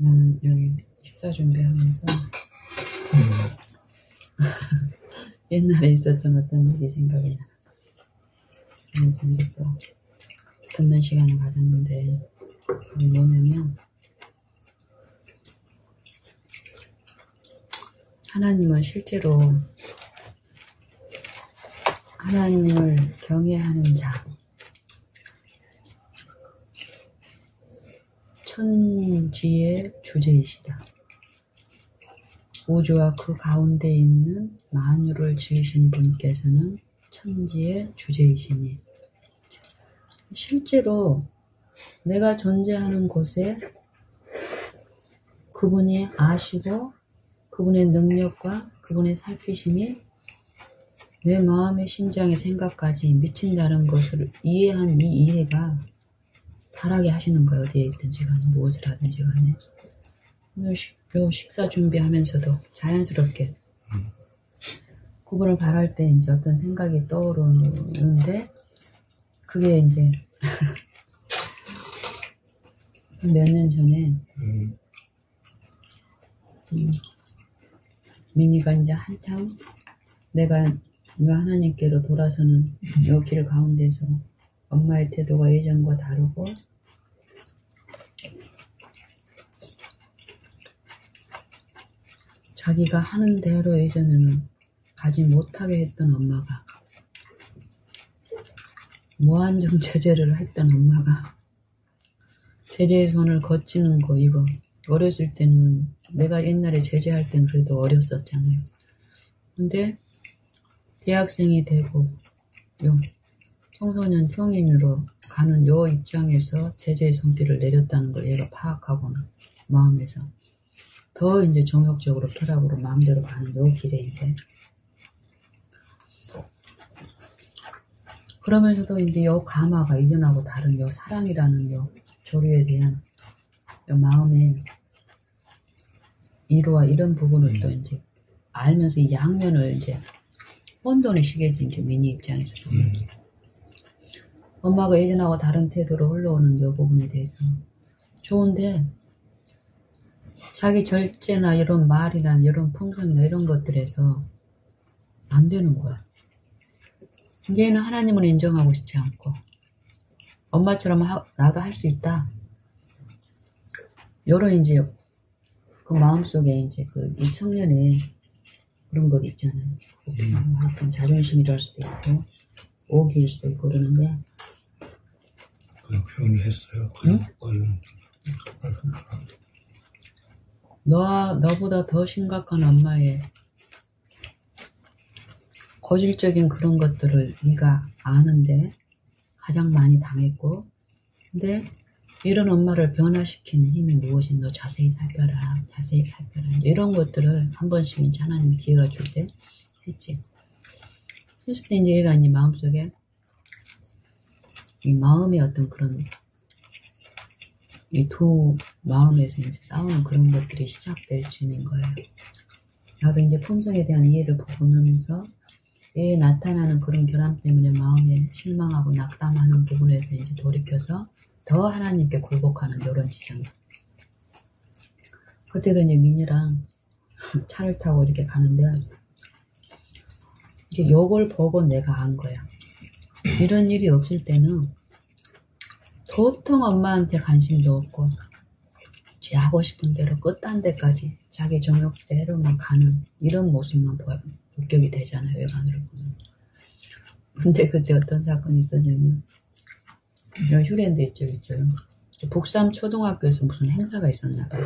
여기 식사 준비하면서 옛날에 있었던 어떤 일이 생각이 나. 그래서 이제 또 듣는 시간을 가졌는데, 그게 뭐냐면, 하나님을 실제로, 하나님을 경외하는 자, 천지의 주제이시다. 우주와 그 가운데 있는 만유를 지으신 분께서는 천지의 주제이시니, 실제로 내가 존재하는 곳에 그분이 아시고 그분의 능력과 그분의 살피심이 내 마음의 심장의 생각까지 미친다는 것을 이해한 이 이해가 바라게 하시는 거예요. 어디에 있든지 간에, 무엇을 하든지 간에. 오늘 요 식사 준비하면서도 자연스럽게 그분을 바랄 때 이제 어떤 생각이 떠오르는데, 그게 이제 몇 년 전에 미니가 이제 한참 내가 하나님께로 돌아서는 요 길 가운데서 엄마의 태도가 예전과 다르고, 자기가 하는 대로 예전에는 가지 못하게 했던 엄마가, 무한정 제재를 했던 엄마가 제재의 손을 거치는 거, 이거 어렸을 때는, 내가 옛날에 제재할 때는 그래도 어렸었잖아요. 근데 대학생이 되고 요 청소년 성인으로 가는 요 입장에서 제재의 손길을 내렸다는 걸 얘가 파악하고는 마음에서 더 이제 종욕적으로 쾌락으로 마음대로 가는 요 길에 이제, 그러면서도 이제 요 감화가 이전하고 다른 요 사랑이라는 요 조류에 대한 요 마음의 이루와 이런 부분을 또 이제 알면서 이 양면을 이제 혼돈의 시계지, 이제 미니 입장에서 엄마가 예전하고 다른 태도로 흘러오는 요 부분에 대해서 좋은데, 자기 절제나 이런 말이나 이런 풍성이나 이런 것들에서 안 되는 거야. 얘는 하나님을 인정하고 싶지 않고, 엄마처럼 나도 할 수 있다, 요런 이제 그 마음속에 이제 이 청년의 그런 것 있잖아요. 어떤 자존심이랄 수도 있고 오기일 수도 있고 그러는데, 그런 표현을 했어요. 그런 너보다 더 심각한 엄마의 고질적인 그런 것들을 네가 아는데 가장 많이 당했고, 근데 이런 엄마를 변화시킨 힘이 무엇이, 너 자세히 살펴라, 자세히 살펴라, 이런 것들을 한 번씩 이제 하나님이 기회가 줄 때 했지. 했을 때 이제 얘가 이제 마음속에 이 마음의 어떤 그런, 이 두 마음에서 이제 싸우는 그런 것들이 시작될 즈음인 거예요. 나도 이제 품성에 대한 이해를 보면서 얘에 나타나는 그런 결함 때문에 마음에 실망하고 낙담하는 부분에서 이제 돌이켜서 더 하나님께 굴복하는 이런 지점. 그때도 이제 민이랑 차를 타고 이렇게 가는데, 이게 요걸 보고 내가 안 거야. 이런 일이 없을 때는 도통 엄마한테 관심도 없고 지 하고 싶은 대로 끝단 데까지 자기 정욕대로만 가는 이런 모습만 목격이 되잖아요, 외관으로 보면. 근데 그때 어떤 사건이 있었냐면, 휴랜드 있죠. 북삼 초등학교에서 무슨 행사가 있었나 봐요.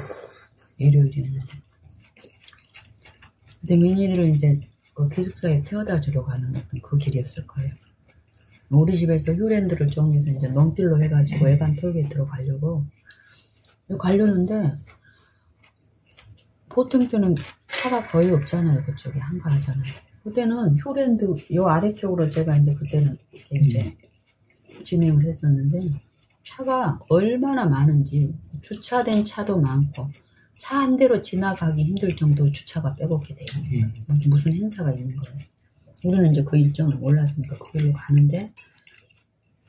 일요일이었는데. 근데 민희를 이제 그 기숙사에 태워다 주러 가는 어떤 그 길이었을 거예요. 우리 집에서 휴랜드를 정해서 이제 넘길로 해가지고 애간 톨게이트로 가려는데, 보통 때는 차가 거의 없잖아요. 그쪽에 한가하잖아요. 그때는 휴랜드 요 아래쪽으로 제가 이제 그때는 이제 진행을 했었는데, 차가 얼마나 많은지, 주차된 차도 많고 차 한 대로 지나가기 힘들 정도로 주차가 빼곡히 돼요. 무슨 행사가 있는 거예요. 우리는 이제 그 일정을 몰랐으니까 그 길로 가는데,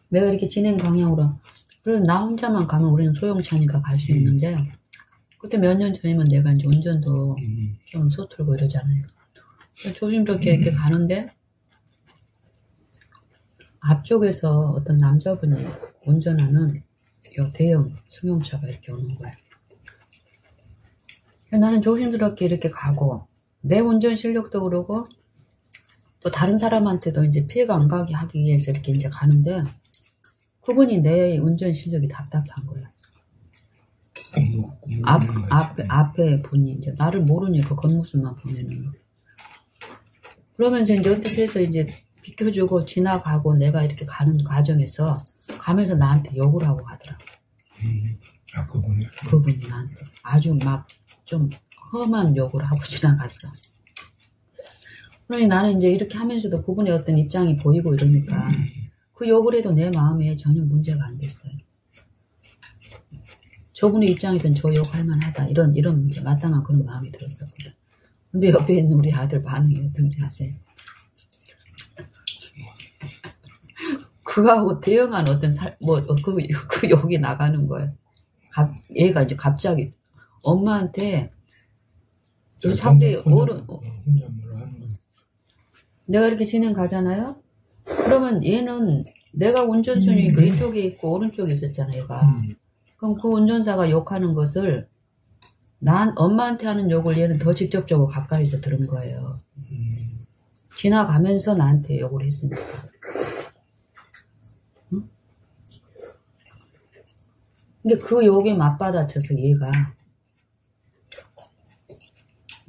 내가 이렇게 진행 방향으로, 그래서 나 혼자만 가면 우리는 소형차니까 갈 수 있는데, 그때 몇 년 전이면 내가 이제 운전도 좀 서툴고 이러잖아요. 조심스럽게 이렇게 가는데 앞쪽에서 어떤 남자분이 운전하는 요 대형 승용차가 이렇게 오는 거야. 나는 조심스럽게 이렇게 가고 내 운전 실력도 그러고 또 다른 사람한테도 이제 피해가 안 가게 하기 위해서 이렇게 이제 가는데 그분이 내 운전 실력이 답답한 거야. 앞에 분이 이제 나를 모르니까 겉모습만 보면은 그러면서 이제 어떻게 해서 이제 비켜주고 지나가고 내가 이렇게 가는 과정에서 가면서 나한테 욕을 하고 가더라고. 그분이 나한테 아주 막 좀 험한 욕을 하고 지나갔어. 그러니 나는 이제 이렇게 하면서도 그분의 어떤 입장이 보이고 이러니까 그 욕을 해도 내 마음에 전혀 문제가 안 됐어요. 저분의 입장에서는 저 욕할 만하다. 이런 이제 마땅한 그런 마음이 들었었거든. 근데 옆에 있는 우리 아들 반응이 어떤지 아세요? 그거하고 대응한 어떤 그 욕이 나가는 거예요. 얘가 이제 갑자기 엄마한테 저 상대 어른 내가 이렇게 진행가잖아요. 그러면 얘는 내가 운전순위니까 이쪽에 있고 오른쪽에 있었잖아 얘가. 그럼 그 운전사가 욕하는 것을 난 엄마한테 하는 욕을 얘는 더 직접적으로 가까이서 들은 거예요. 지나가면서 나한테 욕을 했으니까. 응? 근데 그 욕에 맞받아쳐서 얘가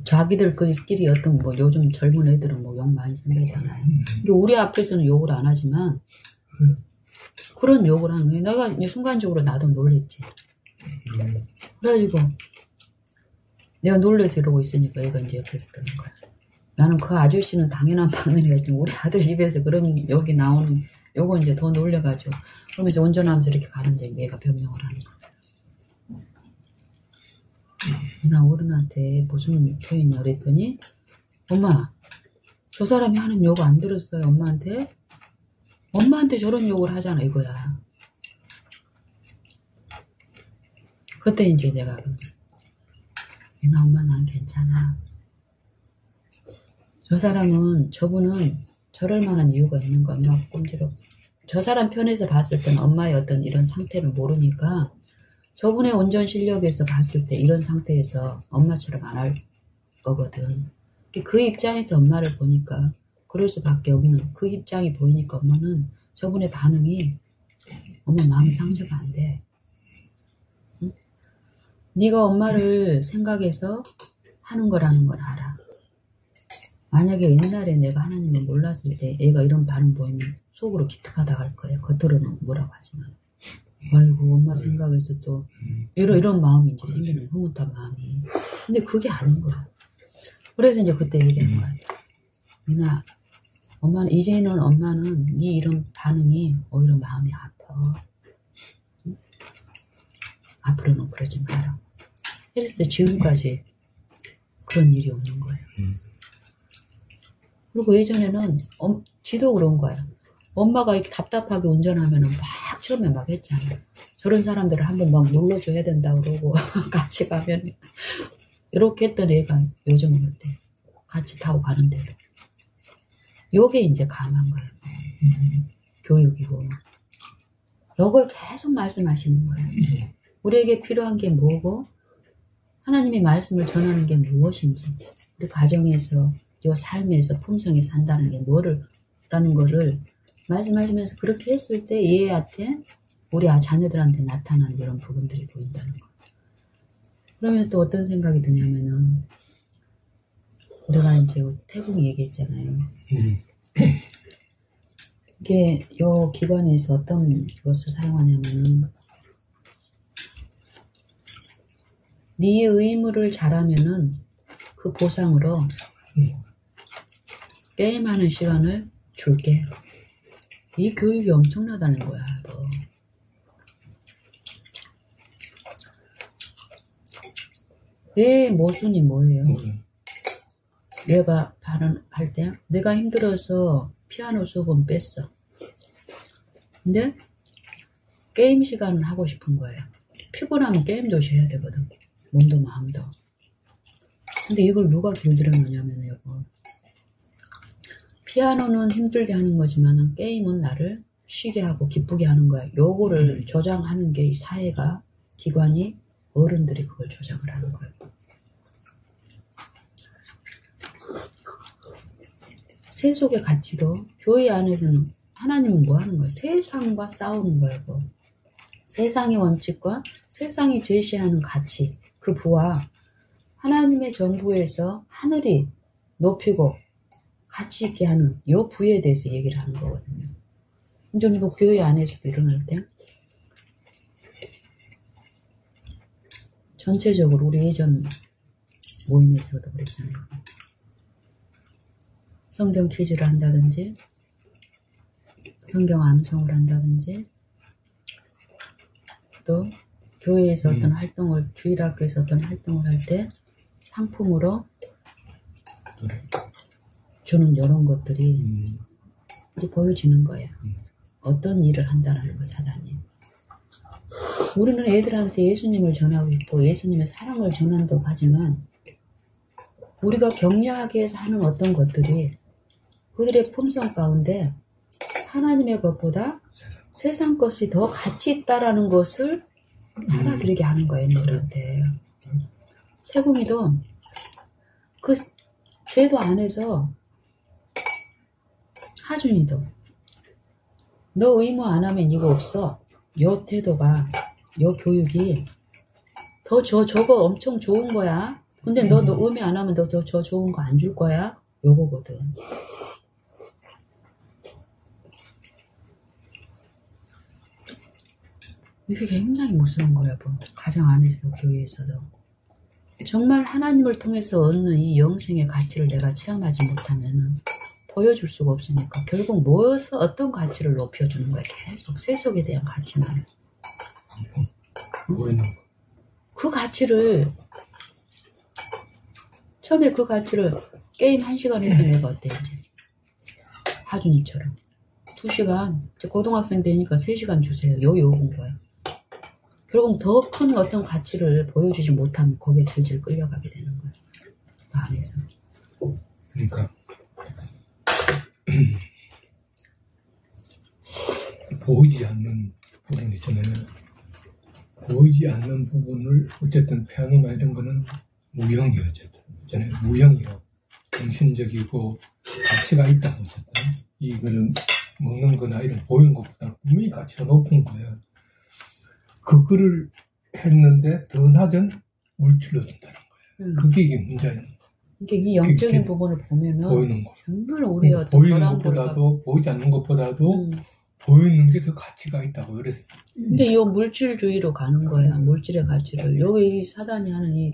자기들끼리 어떤 뭐 요즘 젊은 애들은 뭐 욕 많이 쓴다잖아요. 우리 앞에서는 욕을 안 하지만 그런 욕을 하는 거예요. 내가 이제 순간적으로 나도 놀랬지. 그래가지고 내가 놀래서 이러고 있으니까 얘가 이제 옆에서 그러는 거야. 나는 그 아저씨는 당연한 반응이겠지만 우리 아들 입에서 그런 욕이 나오는 요거 이제 더 놀래가지고 그러면 이제 운전하면서 이렇게 가는데 얘가 변명을 하는 거야. 나 어른한테 무슨 표현이냐 그랬더니 엄마 저 사람이 하는 욕 안 들었어요 엄마한테? 엄마한테 저런 욕을 하잖아 이거야. 그때 이제 내가 나 엄마 난 괜찮아. 저 사람은 저분은 저럴 만한 이유가 있는 거야. 엄마가 꼼지럽. 저 사람 편에서 봤을 때는 엄마의 어떤 이런 상태를 모르니까 저분의 운전 실력에서 봤을 때 이런 상태에서 엄마처럼 안 할 거거든. 그 입장에서 엄마를 보니까 그럴 수밖에 없는 그 입장이 보이니까 엄마는 저분의 반응이 엄마 마음이 상처가 안 돼. 응? 네가 엄마를 생각해서 하는 거라는 걸 알아. 만약에 옛날에 내가 하나님을 몰랐을 때 애가 이런 반응 보이면 속으로 기특하다 할 거예요. 겉으로는 뭐라고 하지만. 아이고 엄마 생각해서 또 이런 마음이 이제 생기는 흐뭇한 마음이. 근데 그게 아닌 거야. 그래서 이제 그때 얘기한 거야. 민아 엄마는 이제는 엄마는 네 이런 반응이 오히려 마음이 아파. 응? 앞으로는 그러지 마라. 그랬을 때 지금까지 그런 일이 없는 거예요. 그리고 예전에는 지도 그런 거야. 엄마가 이렇게 답답하게 운전하면은 막 처음에 막 했잖아. 저런 사람들을 한번 막 눌러줘야 된다 그러고 같이 가면 이렇게 했던 애가 요즘은 어때? 같이 타고 가는데도. 요게 이제 감한 거야. 교육이고. 요걸 계속 말씀하시는 거야. 우리에게 필요한 게 뭐고 하나님의 말씀을 전하는 게 무엇인지 우리 가정에서 요 삶에서 품성이 산다는 게 뭐라는 거를 말씀하시면서 그렇게 했을 때 얘한테 우리 자녀들한테 나타나는 이런 부분들이 보인다는 거. 그러면 또 어떤 생각이 드냐면은 우리가 이제 태국이 얘기했잖아요. 이게 요 기관에서 어떤 것을 사용하냐면은 네 의무를 잘하면은 그 보상으로 게임하는 시간을 줄게. 이 교육이 엄청나다는 거야. 너. 내 모순이 뭐예요? 내가 발언할 때 내가 힘들어서 피아노 수업은 뺐어. 근데 게임 시간을 하고 싶은 거예요. 피곤하면 게임도 쉬어야 되거든. 몸도 마음도. 근데 이걸 누가 길들여놓냐면 여보, 피아노는 힘들게 하는 거지만 게임은 나를 쉬게 하고 기쁘게 하는 거야. 요거를 조장하는 게 이 사회가, 기관이, 어른들이 그걸 조장을 하는 거예요. 세속의 가치도 교회 안에서는 하나님은 뭐 하는 거예요? 세상과 싸우는 거예요. 뭐. 세상의 원칙과 세상이 제시하는 가치, 그 부와 하나님의 정부에서 하늘이 높이고 가치 있게 하는 요 부에 대해서 얘기를 하는 거거든요. 저는 이거 교회 안에서도 일어날 때 전체적으로 우리 예전 모임에서도 그랬잖아요. 성경 퀴즈를 한다든지 성경 암송을 한다든지 또 교회에서 어떤 활동을, 주일학교에서 어떤 활동을 할 때 상품으로 주는 이런 것들이 이제 보여지는 거예요. 어떤 일을 한다는 거, 사단이. 우리는 애들한테 예수님을 전하고 있고 예수님의 사랑을 전한다고 하지만 우리가 격려하기 위해서 하는 어떤 것들이 그들의 품성 가운데 하나님의 것보다 세상 것이 더 가치 있다라는 것을 받아들이게 하는 거예요, 애들한테. 태궁이도 그 제도 안에서 하준이도 너 의무 안 하면 이거 없어. 요 태도가, 요 교육이 더 저거 엄청 좋은 거야. 근데 너 의무 안 하면 너 저 좋은 거 안 줄 거야. 요거거든. 이게 굉장히 무서운 거야, 뭐. 가정 안에서도, 교회에서도. 정말 하나님을 통해서 얻는 이 영생의 가치를 내가 체험하지 못하면은 보여줄 수가 없으니까 결국 무엇을, 어떤 가치를 높여주는 거야. 계속 세속에 대한 가치만. 보이는 거. 그 가치를, 처음에 그 가치를 게임 1시간 했던 애가 어때, 이제. 하준이처럼. 2시간, 이제 고등학생 되니까 3시간 주세요. 요구인 거야. 결국 더 큰 어떤 가치를 보여주지 못하면 거기에 질질 끌려가게 되는 거예요. 그 안에서. 그러니까 보이지 않는 부분 있잖아요. 보이지 않는 부분을 어쨌든 피아노나 이런 거는 무형이 어쨌든 있잖아요. 무형이고 정신적이고 가치가 있다고 어쨌든 이거는 먹는 거나 이런 보이는 것보다 분명히 가치가 높은 거예요. 그거를 했는데 더 낮은 물질로 준다는 거예요. 그게 이게 문제예요. 이게 이 영적인 부분을 보면은 보이는 거. 정말 우리 어떤 보이는 것보다도 보이지 않는 것보다도 보이는 게 더 가치가 있다고 그랬어요. 근데 이 물질주의로 가는 거야. 물질의 가치를. 여기 사단이 하는 이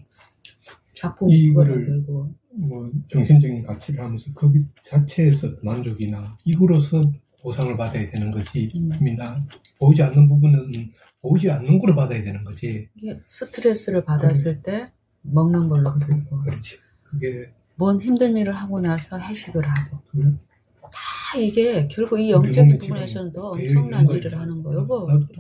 작품 이거를 결국 뭐 정신적인 가치를 하면서 그 자체에서 만족이나 이거로서 보상을 받아야 되는 거지. 힘이나 보이지 않는 부분은 보이지 않는 거로 받아야 되는 거지. 이게 스트레스를 받았을 때 먹는 걸로 풀고. 그렇지. 그게 뭔 힘든 일을 하고 나서 해식을 하고. 다 이게 결국 이 영적인 부분에서는 더 엄청난 일을 하는 거예요.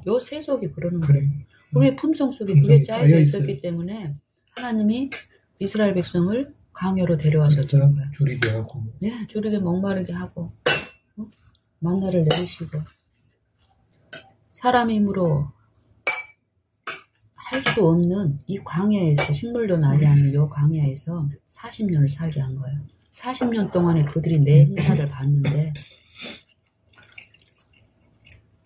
요 세속이 그러는 거예요. 우리의 품성 속에 그게 짜여져 있었기 때문에 하나님이 이스라엘 백성을 광야로 데려와서 주는 거예요. 줄이게 하고. 네, 줄이게 목마르게 하고. 만나를 내리시고. 사람 힘으로 할 수 없는 이 광야에서, 식물도 나지 않는 이 광야에서 40년을 살게 한 거예요. 40년 동안에 그들이 내 행사를 봤는데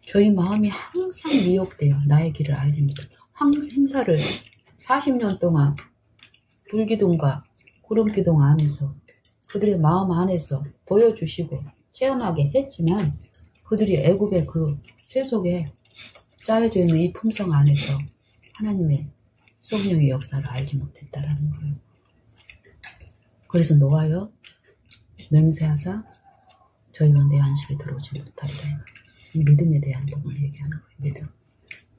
저희 마음이 항상 미혹돼요. 나의 길을 알립니다. 행사를 40년 동안 불기둥과 구름기둥 안에서 그들의 마음 안에서 보여주시고 체험하게 했지만 그들이 애굽의 그 세속에 짜여져 있는 이 품성 안에서 하나님의 성령의 역사를 알지 못했다라는 거예요. 그래서 노하여 맹세하사 저희가 내 안식에 들어오지 못하리라. 이 믿음에 대한 부분을 얘기하는 거예요.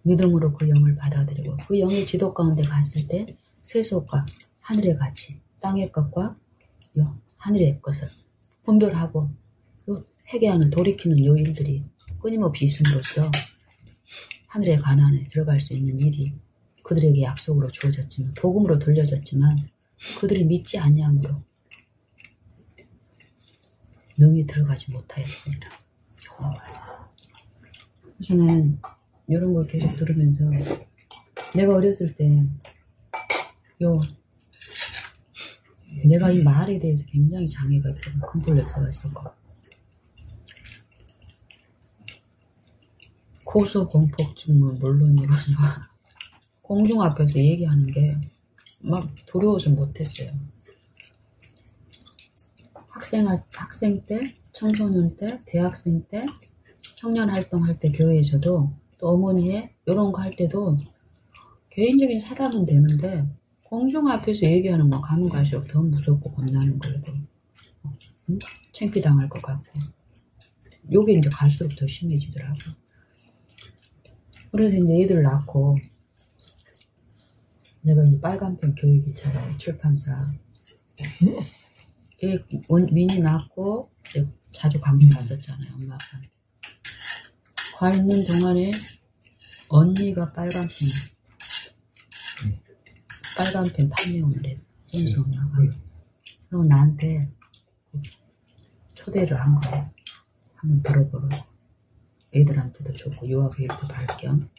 믿음으로 그 영을 받아들이고 그 영의 지도 가운데 갔을 때 세속과 하늘의 가치, 땅의 것과 하늘의 것을 분별하고 회개하는, 돌이키는 요 일들이 끊임없이 있음으로써 하늘의 가난에 들어갈 수 있는 일이 그들에게 약속으로 주어졌지만, 복음으로 돌려졌지만, 그들이 믿지 아니함으로 능히 들어가지 못하였습니다. 저는 이런 걸 계속 들으면서 내가 어렸을 때 내가 이 말에 대해서 굉장히 장애가 되고 컴플렉스가 있었고 고소공포증은 물론이고 공중 앞에서 얘기하는 게 막 두려워서 못했어요. 학생 때, 청소년 때, 대학생 때, 청년 활동할 때 교회에서도 또 어머니의 이런 거 할 때도 개인적인 사담은 되는데 공중 앞에서 얘기하는 건 가면 갈수록 더 무섭고 겁나는 거예요. 창피당할 것 같고 요게 이제 갈수록 더 심해지더라고. 그래서 이제 애들 낳고 내가 이제 빨간펜 교육이잖아요. 출판사. 민이 낳고 이제 자주 광주 갔었잖아요. 엄마 아빠한테. 가 있는 동안에 언니가 빨간펜 판매원을 했어. 혼수 엄마가. 그리고 나한테 초대를 한 거예요. 한번 들어보라고. 애들한테도 좋고 유아교육도 받을 겸.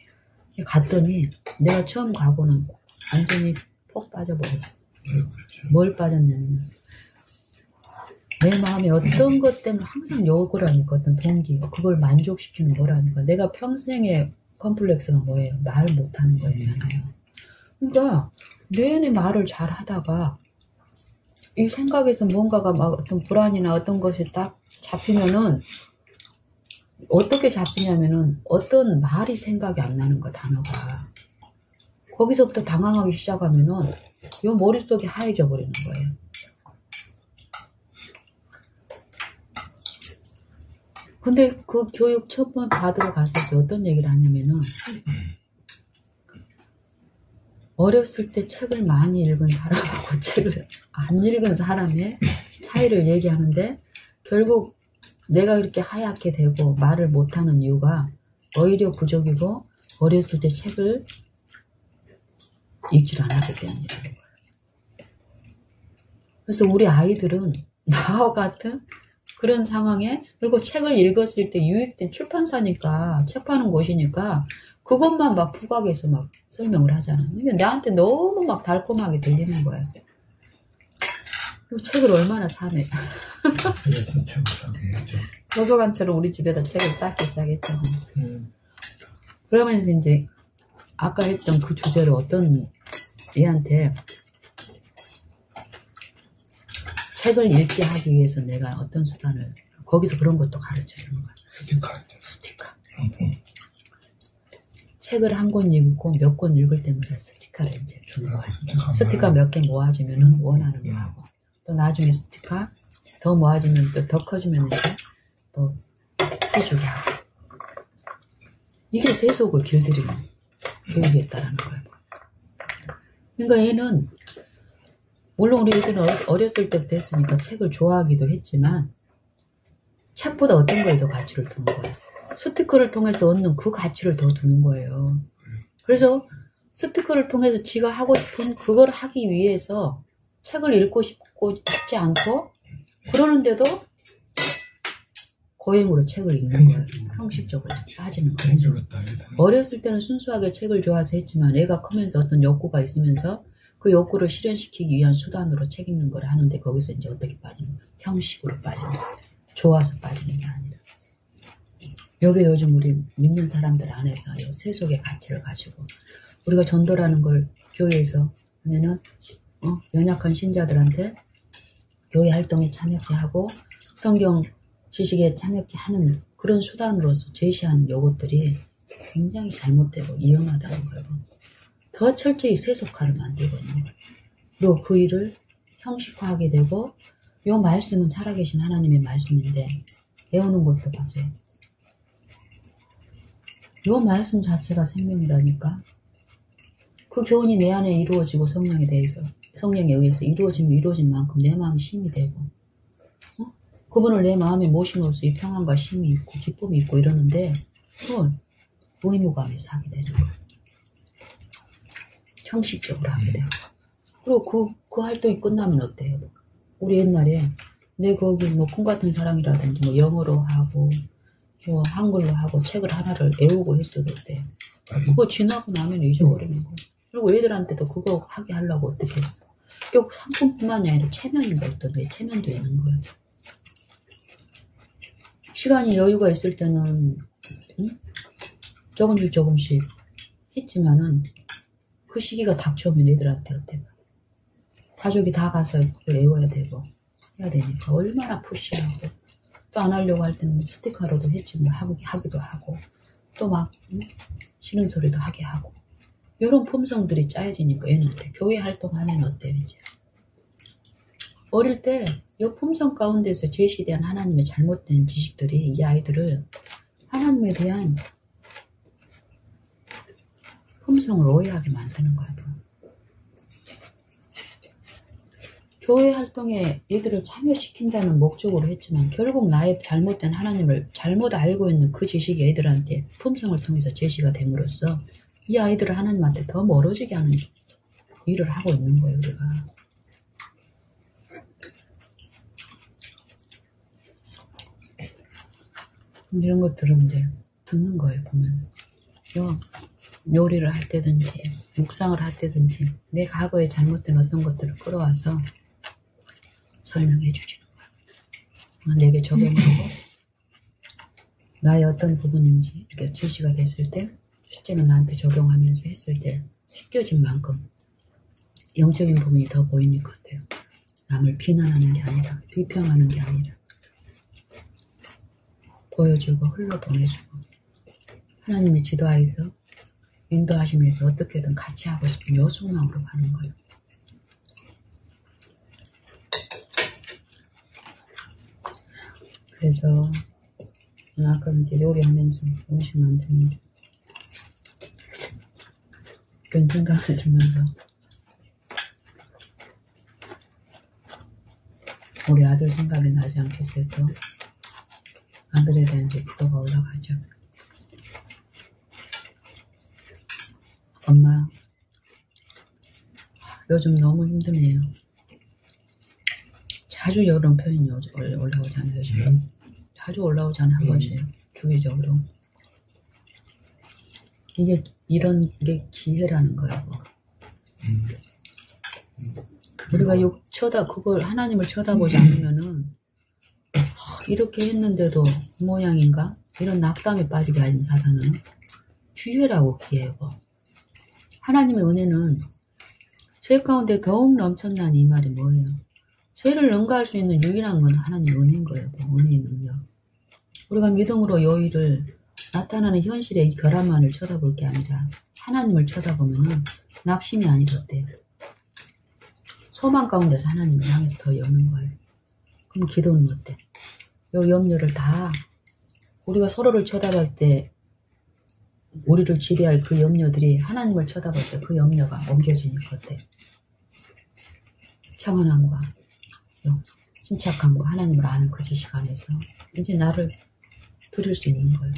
갔더니 내가 처음 가고는 완전히 폭 빠져버렸어. 그렇죠. 뭘 빠졌냐면 내 마음에 어떤 것 때문에 항상 욕을 하니까 어떤 동기 그걸 만족시키는 거라니까. 내가 평생의 컴플렉스가 뭐예요? 말 못하는 거 있잖아요. 그러니까 내내 말을 잘 하다가 이 생각에서 뭔가가 막 어떤 불안이나 어떤 것이 딱 잡히면은 어떻게 잡히냐면은 어떤 말이 생각이 안 나는 거 단어가. 거기서부터 당황하기 시작하면은 이 머릿속이 하얘져 버리는 거예요. 근데 그 교육 첫 번 받으러 갔을 때 어떤 얘기를 하냐면은 어렸을 때 책을 많이 읽은 사람하고 책을 안 읽은 사람의 차이를 얘기하는데 결국 내가 이렇게 하얗게 되고 말을 못하는 이유가 어휘력 부족이고 어렸을 때 책을 읽질 않았기 때문이라는 거예요. 그래서 우리 아이들은 나와 같은 그런 상황에 그리고 책을 읽었을 때 유익된 출판사니까 책 파는 곳이니까 그것만 막 부각해서 막 설명을 하잖아. 그러니까 나한테 너무 막 달콤하게 들리는 거야. 그리고 책을 얼마나 사네. 그래서 책을 사게 했죠. 도서관처럼 우리 집에다 책을 쌓기 시작했잖아. 그러면서 이제 아까 했던 그 주제로 어떤 얘한테 책을 읽게 하기 위해서 내가 어떤 수단을 거기서 그런 것도 가르쳐주는 거야. 스티커. 책을 한 권 읽고 몇 권 읽을 때마다 스티커를 이제 주는 거야. 스티커 몇 개 모아주면은 원하는 거 하고 또 나중에 스티커 더 모아지면 또 더 커지면 이제 또 해주게 하고 이게 세속을 길들이는 교육이었다라는 거야. 그러니까 얘는 물론 우리 애들은 어렸을 때부터 했으니까 책을 좋아하기도 했지만 책보다 어떤 거에 더 가치를 두는 거예요. 스티커를 통해서 얻는 그 가치를 더 두는 거예요. 그래서 스티커를 통해서 지가 하고 싶은 그걸 하기 위해서 책을 읽고 싶지 않고 그러는데도 고행으로 책을 읽는 거예요. 형식적으로 빠지는 거예요. 어렸을 때는 순수하게 책을 좋아해서 했지만 애가 크면서 어떤 욕구가 있으면서 그 욕구를 실현시키기 위한 수단으로 책 읽는 걸 하는데 거기서 이제 어떻게 빠지는 거예요? 형식으로 빠지는 거예요. 좋아서 빠지는 게 아니라. 요게 요즘 우리 믿는 사람들 안에서 요 세속의 가치를 가지고 우리가 전도라는 걸 교회에서 하면은 연약한 신자들한테 교회 활동에 참여케 하고 성경 지식에 참여케 하는 그런 수단으로서 제시하는 요것들이 굉장히 잘못되고 이용하다는 거예요. 더 철저히 세속화를 만들고 있는 거예요. 그리고 그 일을 형식화하게 되고 요 말씀은 살아계신 하나님의 말씀인데 배우는 것도 보세요. 요 말씀 자체가 생명이라니까. 그 교훈이 내 안에 이루어지고 성령에 의해서 이루어지면 이루어진 만큼 내 마음이 힘이 되고 그분을 내 마음에 모심으로써 이 평안과 힘이 있고 기쁨이 있고 이러는데 그걸 의무감에서 하게 되는 거예요. 형식적으로 하게 돼요. 그리고 그 활동이 끝나면 어때요? 우리 옛날에 내 거기 뭐 꿈같은 사랑이라든지 뭐 영어로 하고 뭐 한글로 하고 책을 하나를 외우고 했어도 어때요? 그거 지나고 나면 잊어버리는 거예요. 그리고 애들한테도 그거 하게 하려고 어떻게 했어? 결국 상품뿐만이 아니라 체면인가 어떤 게 체면도 있는 거예요. 시간이 여유가 있을 때는 조금씩 했지만은 그 시기가 닥쳐오면 애들한테 어때요? 가족이 다 가서 그걸 외워야 되고 해야 되니까 얼마나 푸시하고 또 안 하려고 할 때는 스티커로도 했지만 하기도 하고 또 막 싫은 소리도 하게 하고 이런 품성들이 짜여지니까 얘한테 교회 활동하면 어때요 이제 어릴 때 이 품성 가운데서 제시된 하나님의 잘못된 지식들이 이 아이들을 하나님에 대한 품성을 오해하게 만드는 거예요. 교회 활동에 얘들을 참여시킨다는 목적으로 했지만 결국 나의 잘못된 하나님을 잘못 알고 있는 그 지식이 애들한테 품성을 통해서 제시가 됨으로써 이 아이들을 하나님한테 더 멀어지게 하는 일을 하고 있는 거예요. 우리가. 이런 것들은 이제 듣는 거예요. 보면 요리를 할 때든지 묵상을 할 때든지 내 과거에 잘못된 어떤 것들을 끌어와서 설명해 주시는 거예요. 내게 적용하고 나의 어떤 부분인지 이렇게 제시가 됐을 때 실제로 나한테 적용하면서 했을 때 휘겨진 만큼 영적인 부분이 더 보이는 것 같아요. 남을 비난하는 게 아니라 비평하는 게 아니라 보여주고 흘러보내주고 하나님의 지도하에서 인도하시면서 어떻게든 같이 하고 싶은 요 속마음으로 가는 거예요. 그래서 아까 이제 요리하면서 음식 만들면서 그런 생각을 들면서 우리 아들 생각이 나지 않겠어요 또? 아들에 대한 이제 기도가 올라가죠. 엄마 요즘 너무 힘드네요. 자주 이런 표현이 올라오잖아요. 지금. 자주 올라오잖아요. 한 번씩 주기적으로. 이게 이런 게 기회라는 거예요. 우리가 그걸 하나님을 쳐다보지 않으면은 이렇게 했는데도 그 모양인가? 이런 낙담에 빠지게 하는 사단은 기회라고 기회고 하나님의 은혜는 죄 가운데 더욱 넘쳤나니 이 말이 뭐예요? 죄를 능가할 수 있는 유일한 건 하나님의 은혜인 거예요. 은혜의 능력. 우리가 믿음으로 여의를 나타나는 현실의 이 결함만을 쳐다볼 게 아니라 하나님을 쳐다보면은 낙심이 아니라 어때요? 소망 가운데서 하나님을 향해서 더 여는 거예요. 그럼 기도는 어때? 요 염려를 다 우리가 서로를 쳐다볼 때 우리를 지배할 그 염려들이 하나님을 쳐다볼 때 그 염려가 옮겨지니까 어때? 평안함과 침착함과 하나님을 아는 그 지식 안에서 이제 나를 드릴 수 있는 거예요.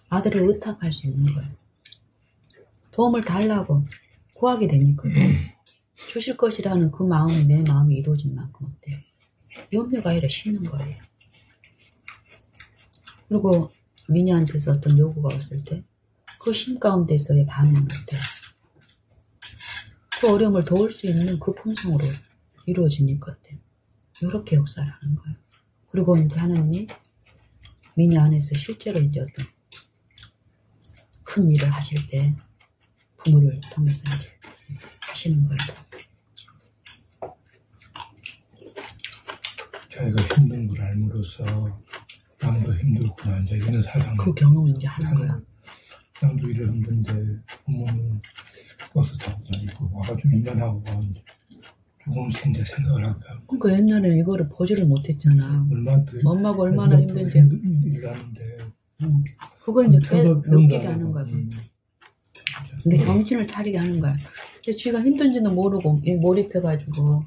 아들을 의탁할 수 있는 거예요. 도움을 달라고 구하게 되니까 주실 것이라는 그 마음이 내 마음이 이루어진 만큼 어때요? 염려가 아니라 쉬는 거예요. 그리고 미니한테서 어떤 요구가 왔을 때 그 심 가운데서의 반응은 어때요? 그 어려움을 도울 수 있는 그 품성으로 이루어지니까 어때요? 이렇게 역사를 하는 거예요. 그리고 이제 하나님이 미니 안에서 실제로 이제 어떤 큰 일을 하실 때 부모를 통해서 이제 하시는 거예요. 자기가 힘든 걸 알므로써 남도 힘들구나 이제 이런 사상. 그 경험을 이제 하는 거야. 남도 일을 힘든데 부모는 버스 타고 다니고 와가지고 인간하고 이제 조금씩 이제 생각을 하니까. 그러니까 옛날에 이거를 보지를 못했잖아. 엄마가 얼마나 힘든지. 일을 하는데. 그걸 이제 느끼게 하는 거야. 근데 정신을 차리게 하는 거야. 근데 쥐가 힘든지도 모르고 몰입해가지고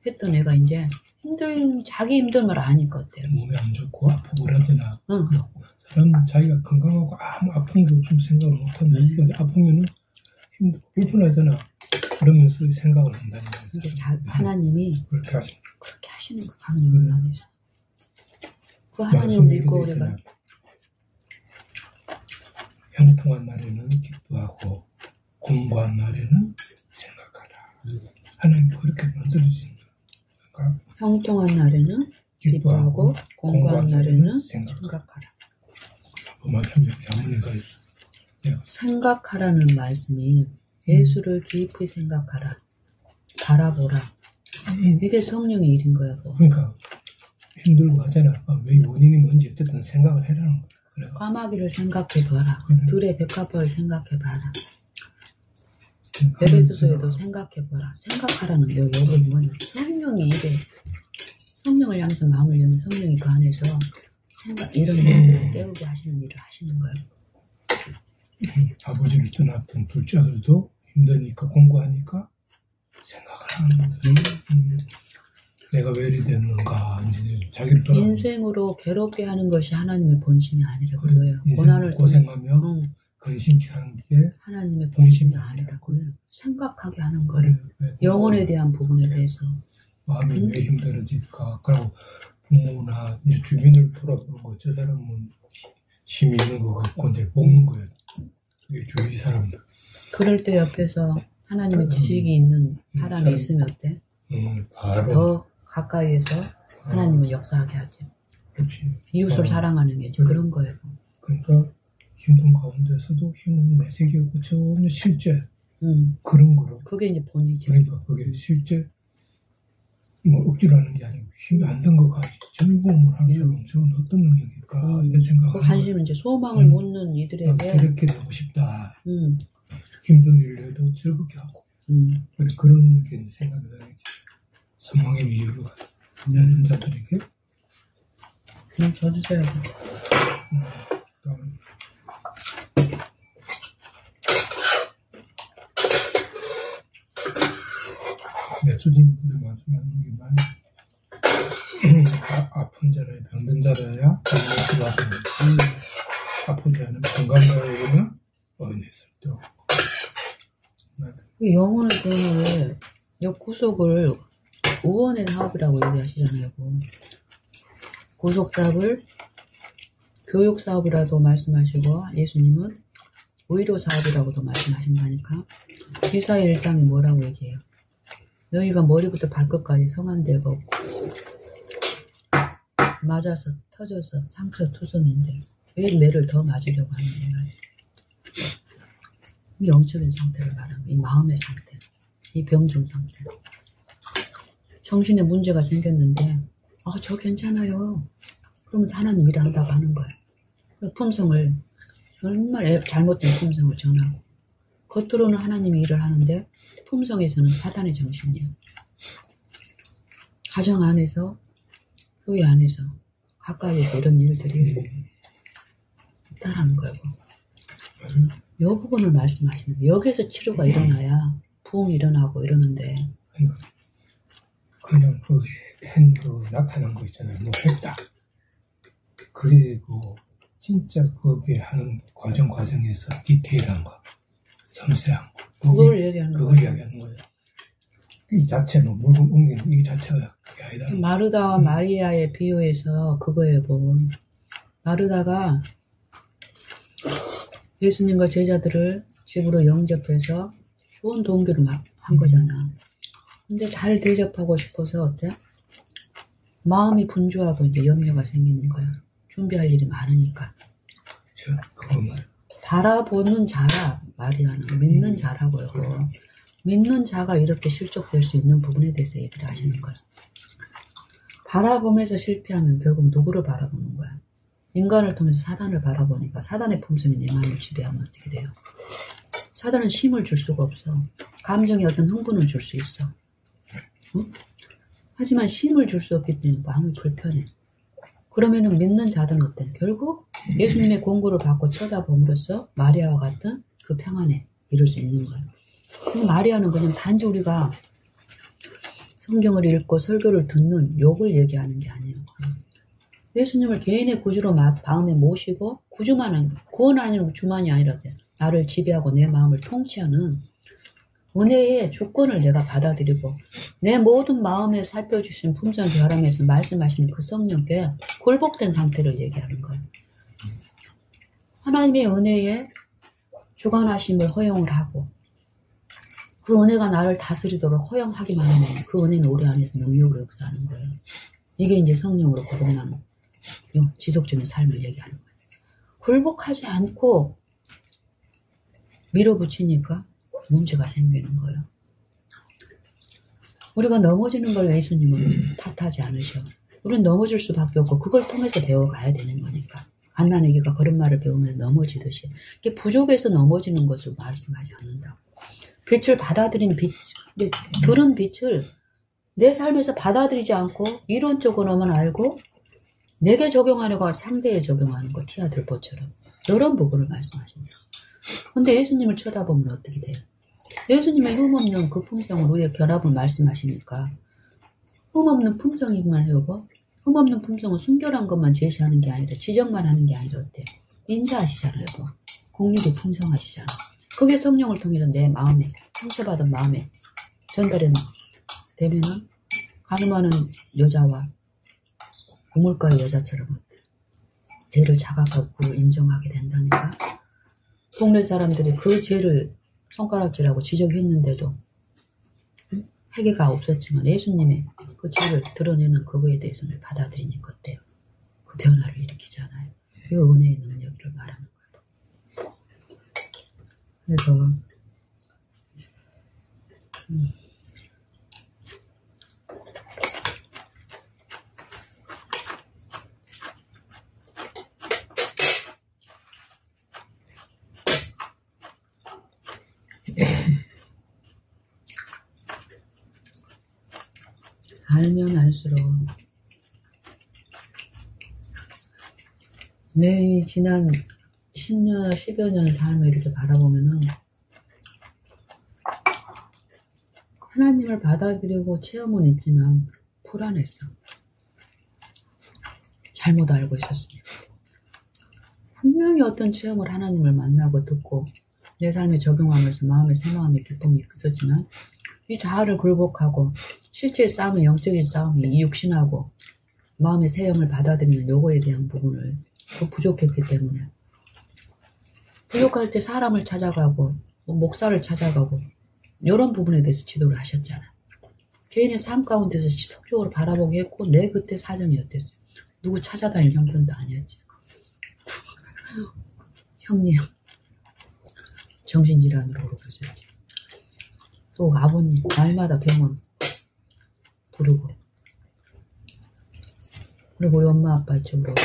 했던 애가 이제 자기 힘듦을 아니까 어때요? 몸이 안 좋고 아프고 그러잖아. 응. 사람은 자기가 건강하고 아무 아픈 게 없으면 생각을 못한다. 근데 아프면은 힘들고 불편하잖아. 그러면서 생각을 한다는 거야. 근데 하나님이 그렇게 하시는 거 강력을 안 했어. 그 하나님을 믿고 우리가 형통한 날에는 기뻐하고 공부한 날에는 생각하라. 하나님 그렇게 만들어주신 거야. 형통한 날에는 기뻐하고 공부한 날에는 생각하라. 그 말씀에 한문이가 있어. 생각하라는 말씀이 예수를 깊이 생각하라. 바라보라. 이게 성령의 일인 거야. 뭐. 그러니까 힘들고 하잖아. 왜 원인이 뭔지 어쨌든 생각을 해라는 거야. 그래. 까마귀를 생각해봐라. 그래. 들의 백합화를 생각해봐라. 에베소서에도 생각해봐라. 생각하라는 게 여기 뭐냐. 성령이 입에 성령을 향해서 마음을 열면 성령이 그 안에서 이런 일들을 깨우게 하시는 일을 하시는 거예요. 아버지를 떠났던 둘째 아들도 힘드니까 공부하니까 생각을 하는 거예요. 내가 왜 이리 됐는가 이제 자기를 돌아보고 인생으로 괴롭게 하는 것이 하나님의 본심이 아니라고 그래, 해요. 고난을 고생하며 근심케 하는 게 하나님의 본심이 아니라고 해요. 생각하게 하는 거예요. 그래, 영혼에 대한 부분에 대해서 마음이 왜 힘들어질까. 그리고 부모나 이제 주민을 돌아보는 거. 저 사람은 힘이 있는 거 같고 이제 뽑는 거예요. 그게 주위 사람들. 그럴 때 옆에서 하나님의 지식이 있는 사람이 있으면 어때? 바로 더 가까이에서 하나님을 역사하게 하죠. 그렇지. 이웃을 사랑하는 게 그래. 그런 거예요. 그러니까 힘든 가운데서도 힘은 내색이고 전혀 실제 그런 거로. 그게 이제 본이죠. 그러니까 그게 실제 뭐 억지로 하는 게 아니고 힘이 안 든 것 같이 즐거움을 하는 사람 저건 어떤 능력일까 이런 생각을 그 관심은 이제 소망을 묻는 이들에게 이렇게 되고 싶다. 힘든 일을 해도 즐겁게 하고 그런 게 생각이 나야지. 소망의 이유로 하는 자들에게 저주세요. 메소님들이 말씀하는 게 많이 아픈 자라야 병든 자라야 병든 자라야 아프지 않은 건강자에게는 어인했을 때 영혼의 돈을 구속을 의원의 사업이라고 얘기하시잖아요. 구속 사업을 교육 사업이라도 말씀하시고 예수님은 의료 사업이라고도 말씀하신다니까. 기사의 1장이 뭐라고 얘기해요? 너희가 머리부터 발끝까지 성한 데가 없고 맞아서 터져서 상처 투성인데 왜 매를 더 맞으려고 하는 거야? 이 영적인 상태를 말하는 거야. 이 마음의 상태, 이 병든 상태. 정신에 문제가 생겼는데 저 괜찮아요. 그러면서 하나님 일을 한다고 하는 거야. 품성을 정말 잘못된 품성을 전하고 겉으로는 하나님이 일을 하는데 품성에서는 사단의 정신이에요. 가정 안에서 교회 안에서 가까이에서 이런 일들이 있다라는 거예요. 이 부분을 말씀하시는 거예요. 여기에서 치료가 일어나야 부흥이 일어나고 이러는데 그냥 그 나타난 거 있잖아요. 뭐 했다. 그리고 진짜 거기에 하는 과정에서 디테일한 거, 섬세한 거. 그걸 얘기하는 그걸 이야기하는 거예요. 이 자체는 물건 옮기는 이 자체가 그게 아니다. 마르다와 마리아의 비유에서 그거예요. 마르다가 예수님과 제자들을 집으로 영접해서 좋은 동기로 한 거잖아. 근데 잘 대접하고 싶어서 어때? 마음이 분주하고 이제 염려가 생기는 거야. 준비할 일이 많으니까. 그건 바라보는 자라, 마리아는 믿는 자라고요. 믿는 자가 이렇게 실족될 수 있는 부분에 대해서 얘기를 하시는 거야. 바라보면서 실패하면 결국 누구를 바라보는 거야? 인간을 통해서 사단을 바라보니까 사단의 품성이 내 마음을 지배하면 어떻게 돼요? 사단은 힘을 줄 수가 없어. 감정에 어떤 흥분을 줄 수 있어. 응? 하지만 힘을 줄 수 없기 때문에 마음이 불편해. 그러면은 믿는 자들은 어때? 결국 예수님의 공고를 받고 쳐다봄으로써 마리아와 같은 그 평안에 이룰 수 있는 거예요. 근데 마리아는 그냥 단지 우리가 성경을 읽고 설교를 듣는 욕을 얘기하는 게 아니에요. 예수님을 개인의 구주로 마음에 모시고 구원하는 주만이 아니라 나를 지배하고 내 마음을 통치하는 은혜의 주권을 내가 받아들이고 내 모든 마음에 살펴주신 품성 결함에서 말씀하시는 그 성령께 굴복된 상태를 얘기하는 거예요. 하나님의 은혜에 주관하심을 허용을 하고 그 은혜가 나를 다스리도록 허용하기만 하면 그 은혜는 우리 안에서 능력으로 역사하는 거예요. 이게 이제 성령으로 거듭나는 지속적인 삶을 얘기하는 거예요. 굴복하지 않고 밀어붙이니까 문제가 생기는 거예요. 우리가 넘어지는 걸 예수님은 탓하지 않으셔. 우리는 넘어질 수밖에 없고 그걸 통해서 배워가야 되는 거니까. 갓난아기가 그런 말을 배우면서 넘어지듯이 이게 부족해서 넘어지는 것을 말씀하지 않는다고. 빛을 받아들인 빛, 들은 빛을 내 삶에서 받아들이지 않고 이론적으로만 알고 내게 적용하려고 상대에 적용하는 거 티아들보처럼 이런 부분을 말씀하십니다. 근데 예수님을 쳐다보면 어떻게 돼요? 예수님의 흠없는 그 품성을 우리의 결합을 말씀하시니까 흠없는 품성이만 해요. 뭐? 흠없는 품성은 순결한 것만 제시하는 게 아니라 지적만 하는 게 아니라 어때요? 인자하시잖아요. 뭐. 공률이 풍성하시잖아요. 그게 성령을 통해서 내 마음에 상처받은 마음에 전달이 되면은 가늠하는 여자와 우물가의 여자처럼 죄를 자각하고 인정하게 된다니까. 동네 사람들이 그 죄를 손가락질하고 지적했는데도 회개가 없었지만 예수님의 그 죄를 드러내는 그거에 대해서는 받아들이니까 어때요? 그 변화를 일으키잖아요. 이 은혜의 능력을 말하는 거예요. 그래서 알면 알수록 내 지난 10년, 10여 년의 삶을 이렇게 바라보면은 하나님을 받아들이고 체험은 있지만 불안했어. 잘못 알고 있었으니까. 분명히 어떤 체험을 하나님을 만나고 듣고 내 삶에 적용하면서 마음의 새마음의 기쁨이 있었지만 이 자아를 굴복하고 실제 싸움의 영적인 싸움이 이 육신하고 마음의 새형을 받아들이는 요거에 대한 부분을 더 부족했기 때문에 부족할 때 사람을 찾아가고 목사를 찾아가고 이런 부분에 대해서 지도를 하셨잖아. 개인의 삶 가운데서 지속적으로 바라보게 했고 내 그때 사정이 어땠어? 누구 찾아다닐 형편도 아니었지. 형님 정신질환으로 오고 있었지. 또 아버님 날마다 병원 부르고 그리고 우리 엄마 아빠 쪽으로 오고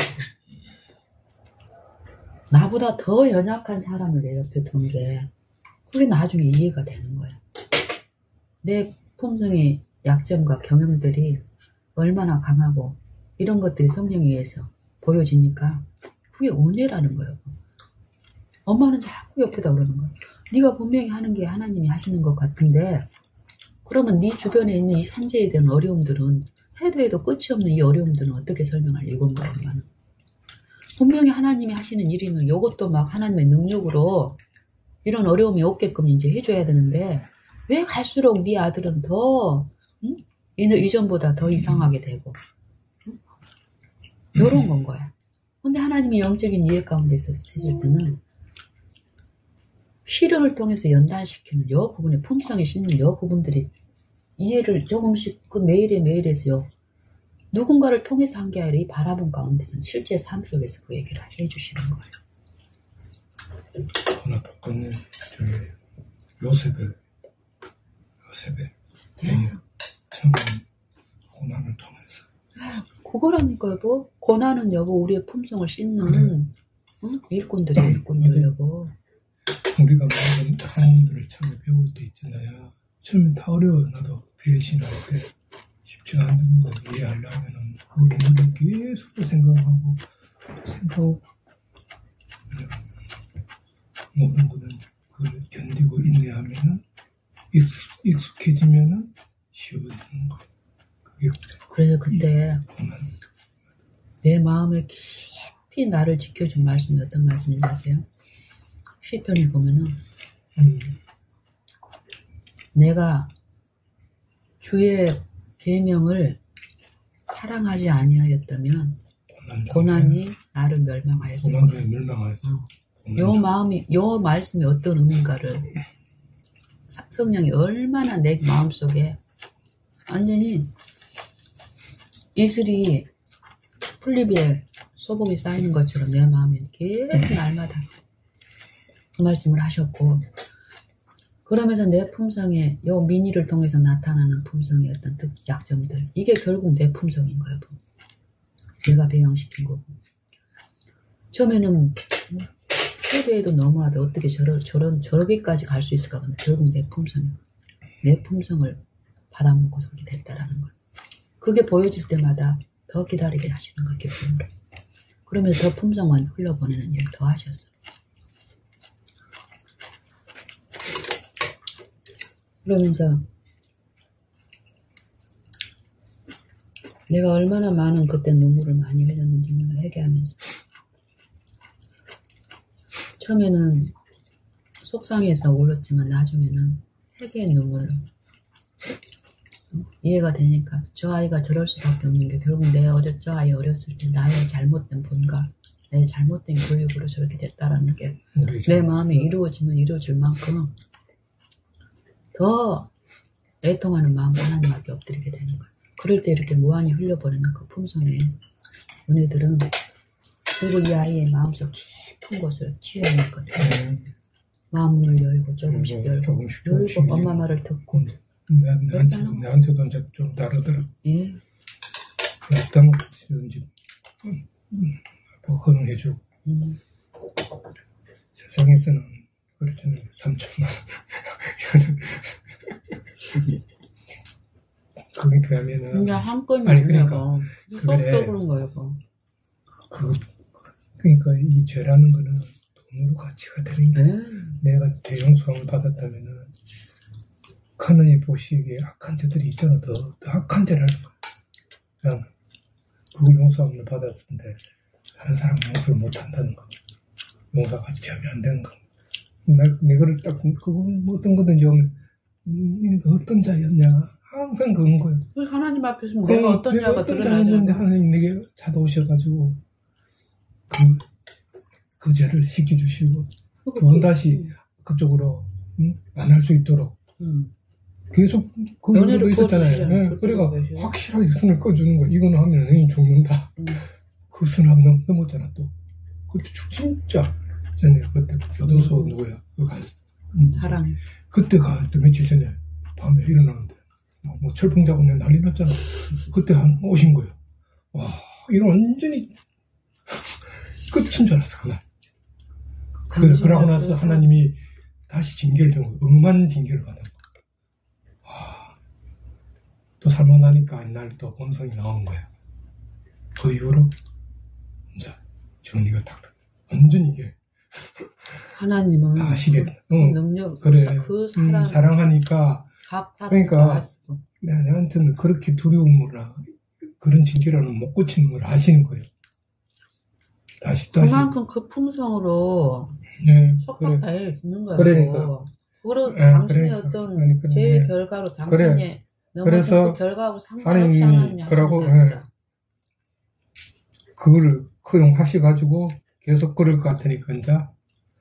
나보다 더 연약한 사람을 내 옆에 둔 게 그게 나중에 이해가 되는 거야. 내 품성의 약점과 경험들이 얼마나 강하고 이런 것들이 성령에 의해서 보여지니까 그게 은혜라는 거예요. 엄마는 자꾸 옆에다 그러는 거야. 네가 분명히 하는 게 하나님이 하시는 것 같은데 그러면 네 주변에 있는 이 산재에 대한 어려움들은 해도 끝이 없는 이 어려움들은 어떻게 설명할 이건가 엄마는. 분명히 하나님이 하시는 일이면 이것도 막 하나님의 능력으로 이런 어려움이 없게끔 이제 해줘야 되는데 왜 갈수록 네 아들은 더 이전보다 더 이상하게 되고 이런 건 거야. 근데 하나님이 영적인 이해 가운데서 했을 때는 시련을 통해서 연단시키는 요 부분에 품성에 싣는 요 부분들이 이해를 조금씩 그 매일에서요 누군가를 통해서 한 게 아니라 이 바라본 가운데서는 실제 삶 속에서 그 얘기를 해주시는 거예요. 하나 바꿨네. 저기 요셉의 처음 고난을 통해서 그거라니까 여보. 고난은 여보 우리의 품성을 씻는 일꾼들이 여보. 우리가 모든 학원들을 처음에 배울 때 있잖아요. 처음엔 다 어려워. 나도 배신할 때 쉽지가 않은 거 이해하려면은 그거를 계속 생각하고 모든 거는 그걸 견디고 인내하면은 익숙해지면은 쉬워지는 거. 그래서 그때 내 마음에 깊이 나를 지켜준 말씀이 어떤 말씀인지 아세요? 시편에 보면은 내가 주의 계명을 사랑하지 아니하였다면 고난이 나를 멸망하였을 거야. 고난주에 멸망하였어. 요 마음이, 요 말씀이 어떤 의미인가를 성령이 얼마나 내 마음속에 완전히 이슬이 풀잎에 소금이 쌓이는 것처럼 내 마음에 계속 날마다 그 말씀을 하셨고, 그러면서 내 품성에 요 미니를 통해서 나타나는 품성의 어떤 약점들, 이게 결국 내 품성인 거예요. 내가 배양시킨 거고. 처음에는 세배에도 너무하다. 어떻게 저러기까지 갈 수 있을까? 근데 결국 내 품성을 받아먹고 저렇게 됐다라는 거예요. 그게 보여질 때마다 더 기다리게 하시는 거예요. 기쁨으로. 그러면서 더 품성만 흘려보내는 일을 더 하셨어요. 그러면서 내가 얼마나 많은 그때 눈물을 많이 흘렸는지를 회개하면서, 처음에는 속상해서 울었지만 나중에는 회개의 눈물로 이해가 되니까 저 아이가 저럴 수밖에 없는 게 결국 저 아이 어렸을 때 나의 잘못된 본가, 내 잘못된 교육으로 저렇게 됐다라는 게 내 마음에 이루어지면 이루어질 만큼 더 애통하는 마음을 하나님께 엎드리게 되는 거예요. 그럴 때 이렇게 무한히 흘려버리는 그 품성의 은혜들은 그리고 이 아이의 마음속 깊은 곳을 치유하는 거예요. 마음을 열고 조금씩 열고 엄마 말을 듣고. 나한테도 이제 좀 다르더라. 예. 어떤 것이든지 허용해주고. 세상에서는 그렇잖아요. 3천만 원. 거기 비하면은. 그냥 한 건이 아니, 그러니까. 수업도 그런 거예요. 그러니까 이 죄라는 거는 돈으로 가치가 되는 게 내가 대용수함을 받았다면은 하나님 보시기에 악한 죄들이 있잖아. 더 악한 죄라는 거야. 그냥 그걸 용서함을 받았는데 다른 사람은 용서를 못한다는 거. 용서가 지하면 안 되는 거. 내가를 딱 그거 어떤 거든지 어떤 자였냐 항상 그런 거예요. 하나님 앞에서 내가 어떤 자가 드러나는데 하나님 내게 찾아오셔가지고 그 죄를 씻겨주시고 또 다시 그쪽으로 안 할 수 있도록 계속 그 연애로 있었잖아요. 그래가 확실하게 선을 꺼주는 거예요. 이거는 하면 너희 죽는다. 그 선을 한번 넘었잖아 또. 그때 진짜 전에 그때 교도소 누구야? 사랑. 그때가 며칠 전에 밤에 일어나는데 뭐 철풍 자고 내가 난리 났잖아. 그때 오신 거예요. 와, 이거 완전히 끝인 줄 알았어 그날. 그러고 나서 하나님이 다시 징계를 준 거예요. 엄한 징계를 받은 거예요. 또 살만하니까 이날 또 본성이 나온 거예요. 그 이후로 이제 정리가 딱 완전히 이게 하나님은 아시게 능력 그래 그 사랑하니까 그러니까 내한테는 그렇게 두려움이나 그런 징계라는 못 고치는 걸 아시는 거예요. 다시 그만큼 그 품성으로 속박 다 해주는 거예요. 그러니까 당신의 어떤 죄의 결과로 당신의 그래서 그 결과하고 상관없이 하나님이 그러고 그거를 허용하셔가지고 계속 그럴 것 같으니까 이제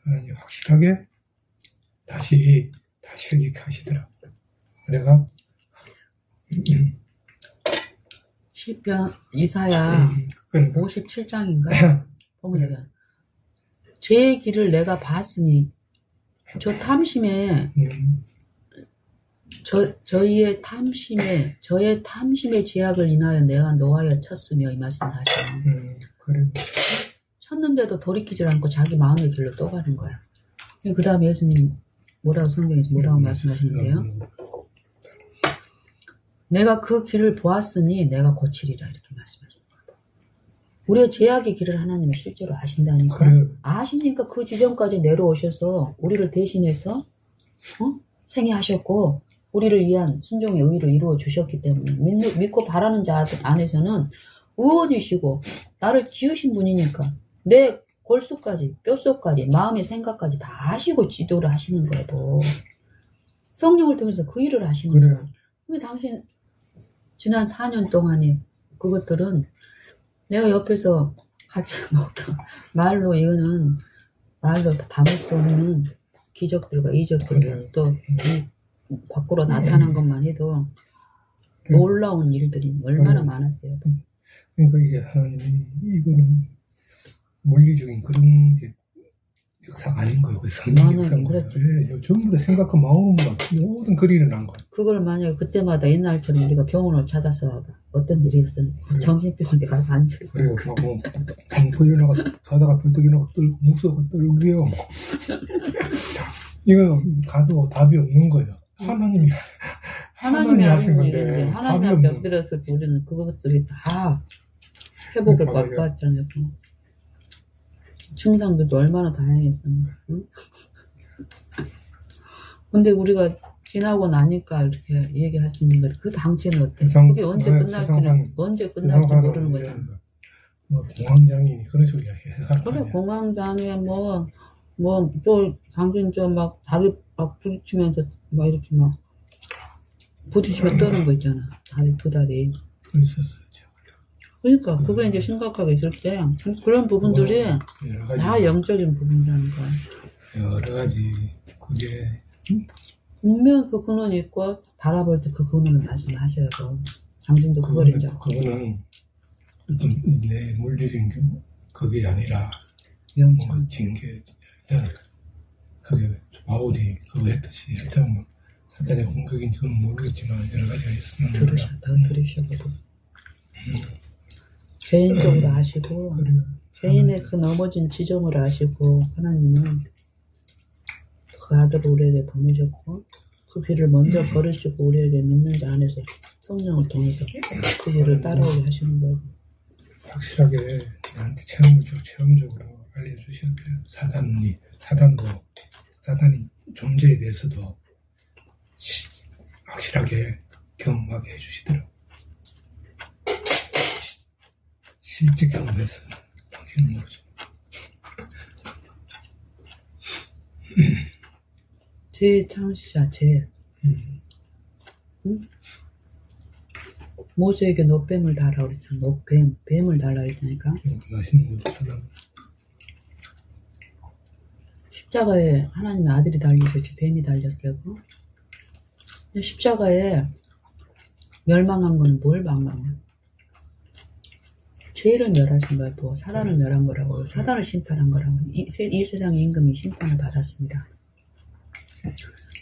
하나님 확실하게 다시 이렇게 하시더라. 그래가 시편 이사야 57장인가 보면 제 길을 내가 봤으니 저 탐심에 저의 탐심의 제약을 인하여 내가 노하여 쳤으며 이 말씀을 하시면 그래. 쳤는데도 돌이키질 않고 자기 마음의 길로 또 가는 거야. 그 다음에 예수님 성경에서 뭐라고 말씀하시는데요? 내가 그 길을 보았으니 내가 고치리라 이렇게 말씀하십니다. 우리의 제약의 길을 하나님은 실제로 아신다니까. 아시니까 그 지점까지 내려오셔서 우리를 대신해서 생애하셨고 우리를 위한 순종의 의의를 이루어 주셨기 때문에 믿고 바라는 자 안에서는 의원이시고 나를 지으신 분이니까 내 골수까지 뼛속까지 마음의 생각까지 다 아시고 지도를 하시는 거예요. 성령을 통해서 그 일을 하시는 그래. 거예요. 왜 당신 지난 4년 동안에 그것들은 내가 옆에서 같이 말로 이거는 말로 담을 수 없는 기적들과 이적들과 그래. 또 밖으로 나타난 것만 해도 놀라운 일들이 얼마나 많았어요. 그러니까 이게 하나님이 이거는 물리적인 그런 게 역사가 아닌 거예요. 그 성령 역사인 거예요. 예, 전부 다 생각과 마음만 모든 글이 일어난 거예요. 그걸 만약에 그때마다 옛날처럼 우리가 병원을 찾아서 어떤 일이 있었는데 그래. 정신병원에 가서 앉아있어요. 그래요. 뭐 공포 일어나고 자다가 벌떡 일어나고 떨고 무서워 떨고요. 이건 가도 답이 없는 거예요. 하나님이 하신 건데 하나님 앞에 엎드려서 우리는 그것들이 다 회복을 받고 왔잖아요. 증상들도 얼마나 다양했습니다. 응? 근데 우리가 지나고 나니까 이렇게 얘기할 수 있는 것, 그 당시에는 어때? 그게 언제 끝날지 모르는 거잖아. 뭐 공황장애 그런 소리가 해서 그래, 공황장애 또 당신 막 다리 막 부딪히면서 막 이렇게 막 부딪히면 떠는 거 있잖아. 다리 두 다리. 있었어요. 그러니까 그거 이제 심각하게 있을 때 그런 부분들이 다 영적인 부분이라는 거야. 여러 가지 그게 분명 그 근원이 있고 바라볼 때 그 근원을 말씀하셔야 돼. 당신도 그걸 이제 그거는 내 물리적인 그게 아니라 영적 징계 그게 바울이 그거 했듯이 일단 사단의 공격인지 그건 모르겠지만 여러 가지가 있으면 더 들으셔보고 개인적으로 아시고 개인의 그 넘어진 지점을 아시고 하나님은 그 아들을 우리에게 보내셨고 그 길을 먼저 걸으시고 우리에게 믿는 자 안에서 성령을 통해서 그 길을 따라오게 하시는 거예요. 확실하게 나한테 체험적으로 알려주셔야 돼요. 사단이 존재에 대해서도 확실하게 경험하게 해주시더라고요. 실제 경험에서는 당신은 모르죠. 제 창시자 응? 모세에게 노뱀을 달라 그랬잖아. 뱀을 달라 그랬다니까. 맛있는 것도 잘 십자가에 하나님의 아들이 달리셨지 뱀이 달렸어요. 십자가에 멸망한 건 뭘 망망해? 죄를 멸하신 거야. 또 사단을 멸한 거라고. 사단을 심판한 거라고. 이 세상의 임금이 심판을 받았습니다.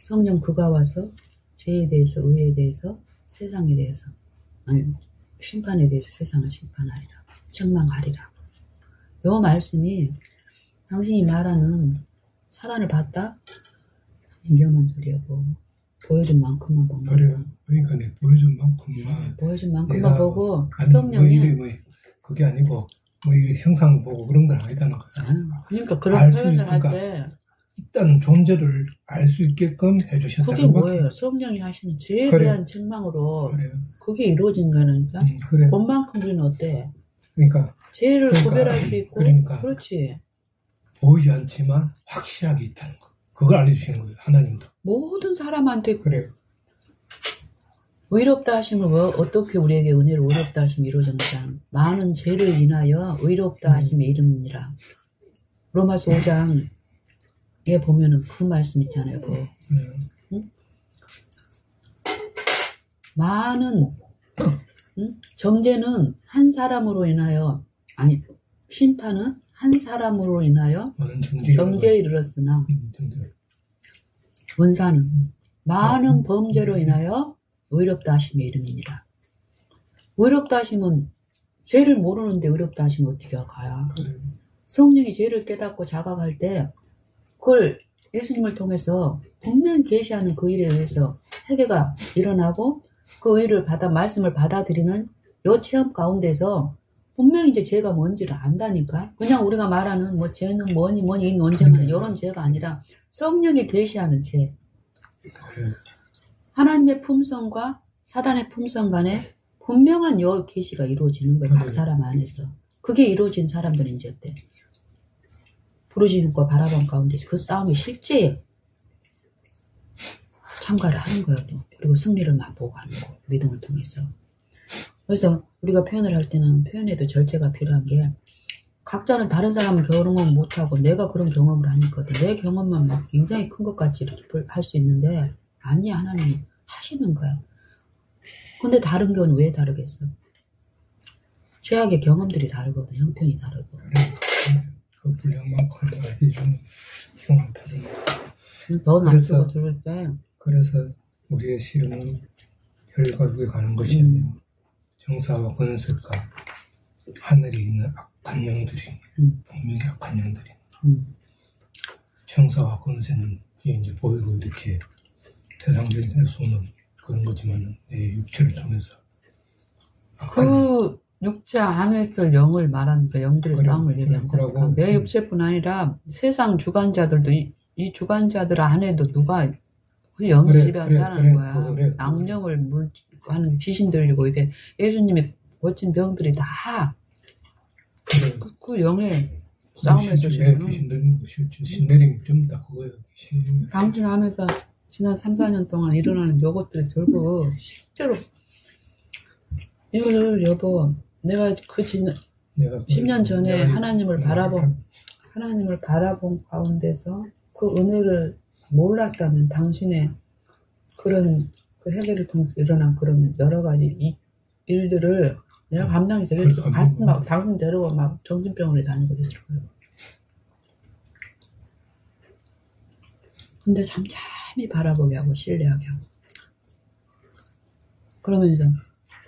성령 그가 와서 죄에 대해서 의에 대해서 세상에 대해서 심판에 대해서 세상을 심판하리라. 책망하리라. 요 말씀이 당신이 말하는 사단을 봤다? 위험한 소리하고 보여준 만큼만 보는 거야. 그러니까 내가 보여준 만큼만 보여준 만큼만 보고 아니, 성령이 그게 아니고 이 형상 보고 그런 건 아니다는 거야. 그러니까 그런 표현을 할 때 일단 존재를 알 수 있게끔 해주셨다는 그게 뭐예요? 성령이 하시는 죄에 대한 책망으로 그게 이루어진 거니까. 본만큼 우리는 어때? 그러니까 죄를 구별할 수 있고. 그렇지. 보이지 않지만 확실하게 있다는 거. 그걸 알려주시는 거예요. 하나님도. 모든 사람한테 그래요. 의롭다 하심은 어떻게 우리에게 은혜를 의롭다 하심이 이루어졌는가? 많은 죄를 인하여 의롭다 하심의 이름이니라. 로마서 5장에 보면은 그 말씀 있잖아요. 응? 많은 정죄는 한 사람으로 인하여 심판은 한 사람으로 인하여 정죄에 이르렀으나 원사는 많은 범죄로 인하여 의롭다 하심의 이름입니다. 의롭다 하심은 죄를 모르는데 의롭다 하시면 어떻게 가야? 성령이 죄를 깨닫고 자각할 때 그걸 예수님을 통해서 분명히 계시하는 그 일에 의해서 회개가 일어나고 그 의를 말씀을 받아들이는 요 체험 가운데서 분명히 이제 죄가 뭔지를 안다니까. 그냥 우리가 말하는 죄는 뭐니 논쟁하는 이런 죄가 아니라 성령이 계시하는 죄. 하나님의 품성과 사단의 품성 간에 분명한 요 계시가 이루어지는 거예요. 각 사람 안에서. 그게 이루어진 사람들은 이제 어때? 부르짖음과 바라봄 가운데서 그 싸움이 실제예요. 참가를 하는 거예요. 또. 그리고 승리를 맛보고 가는 거 믿음을 통해서. 그래서 우리가 표현을 할 때는 표현에도 절제가 필요한 게 각자는 다른 사람은 경험을 못하고 내가 그런 경험을 하니까 내 경험만 막 굉장히 큰 것 같이 이렇게 할 수 있는데 아니야 하나님 하시는 거야. 근데 다른 건 왜 다르겠어? 최악의 경험들이 다르거든. 형편이 다르고. 그 분량만큼 알게 좀 경험이 다른 거야. 더 낯설고 들을 때. 그래서 우리의 실험은 혈과국에 가는 것이 아니에요. 정사와 권세가 하늘에 있는 악한 영들이 분명히 악한 영들이 정사와 권세는 이제 보이고 이렇게 대상적인 손은 그런 거지만 내 육체를 통해서 그 육체 안에서 영을 말하는 그 영들의 싸움을 얘기하는 거야. 내 육체뿐 아니라 세상 주관자들도 이 주관자들 안에도 누가 그 영이 지배한다는 거야. 악령을 하는 귀신들이고 이게 예수님이 고친 병들이 다 그 영의 싸움에서 귀신들은 신내림 전부 다 그거예요. 당신 안에서 지난 3, 4년 동안 일어나는 요것들이 결국 실제로 이거를 여보 내가 10년 전에 하나님을 바라본 가운데서 그 은혜를 몰랐다면 당신의 그런 그 회개를 통해서 일어난 그런 여러 가지 일들을 내가 감당이 되겠어. 같은 막 당신 데리고 막 정신병원에 다니고 있을 거예요. 근데 잠잠히 바라보게 하고 신뢰하게 하고 그러면서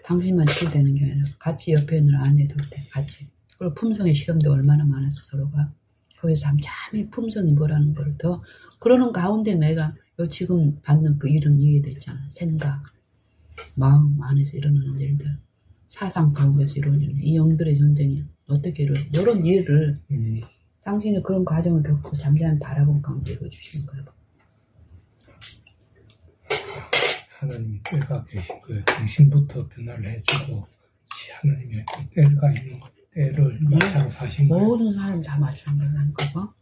당신만 치유되는 게 아니라 같이 옆에 있는 아내도 돼. 같이. 그리고 품성의 시험도 얼마나 많아서 서로가 거기서 잠잠히 품성이 뭐라는 걸 더 그러는 가운데 내가 지금 받는 그 이런 이해들 있잖아. 생각, 마음 안에서 일어나는 일들, 사상 가운데서 이루어지는 이 영들의 전쟁이 어떻게 이런 이해를 당신이 그런 과정을 겪고 잠잠히 바라본 가운데 이루어주시는 거예요. 하나님이 때가 계신 거예요. 당신부터 변화를 해주고 하나님이 때가 있는 거 때를 맞춰서 사신 거예요. 모든 사람 다 맞추는 거라는 거.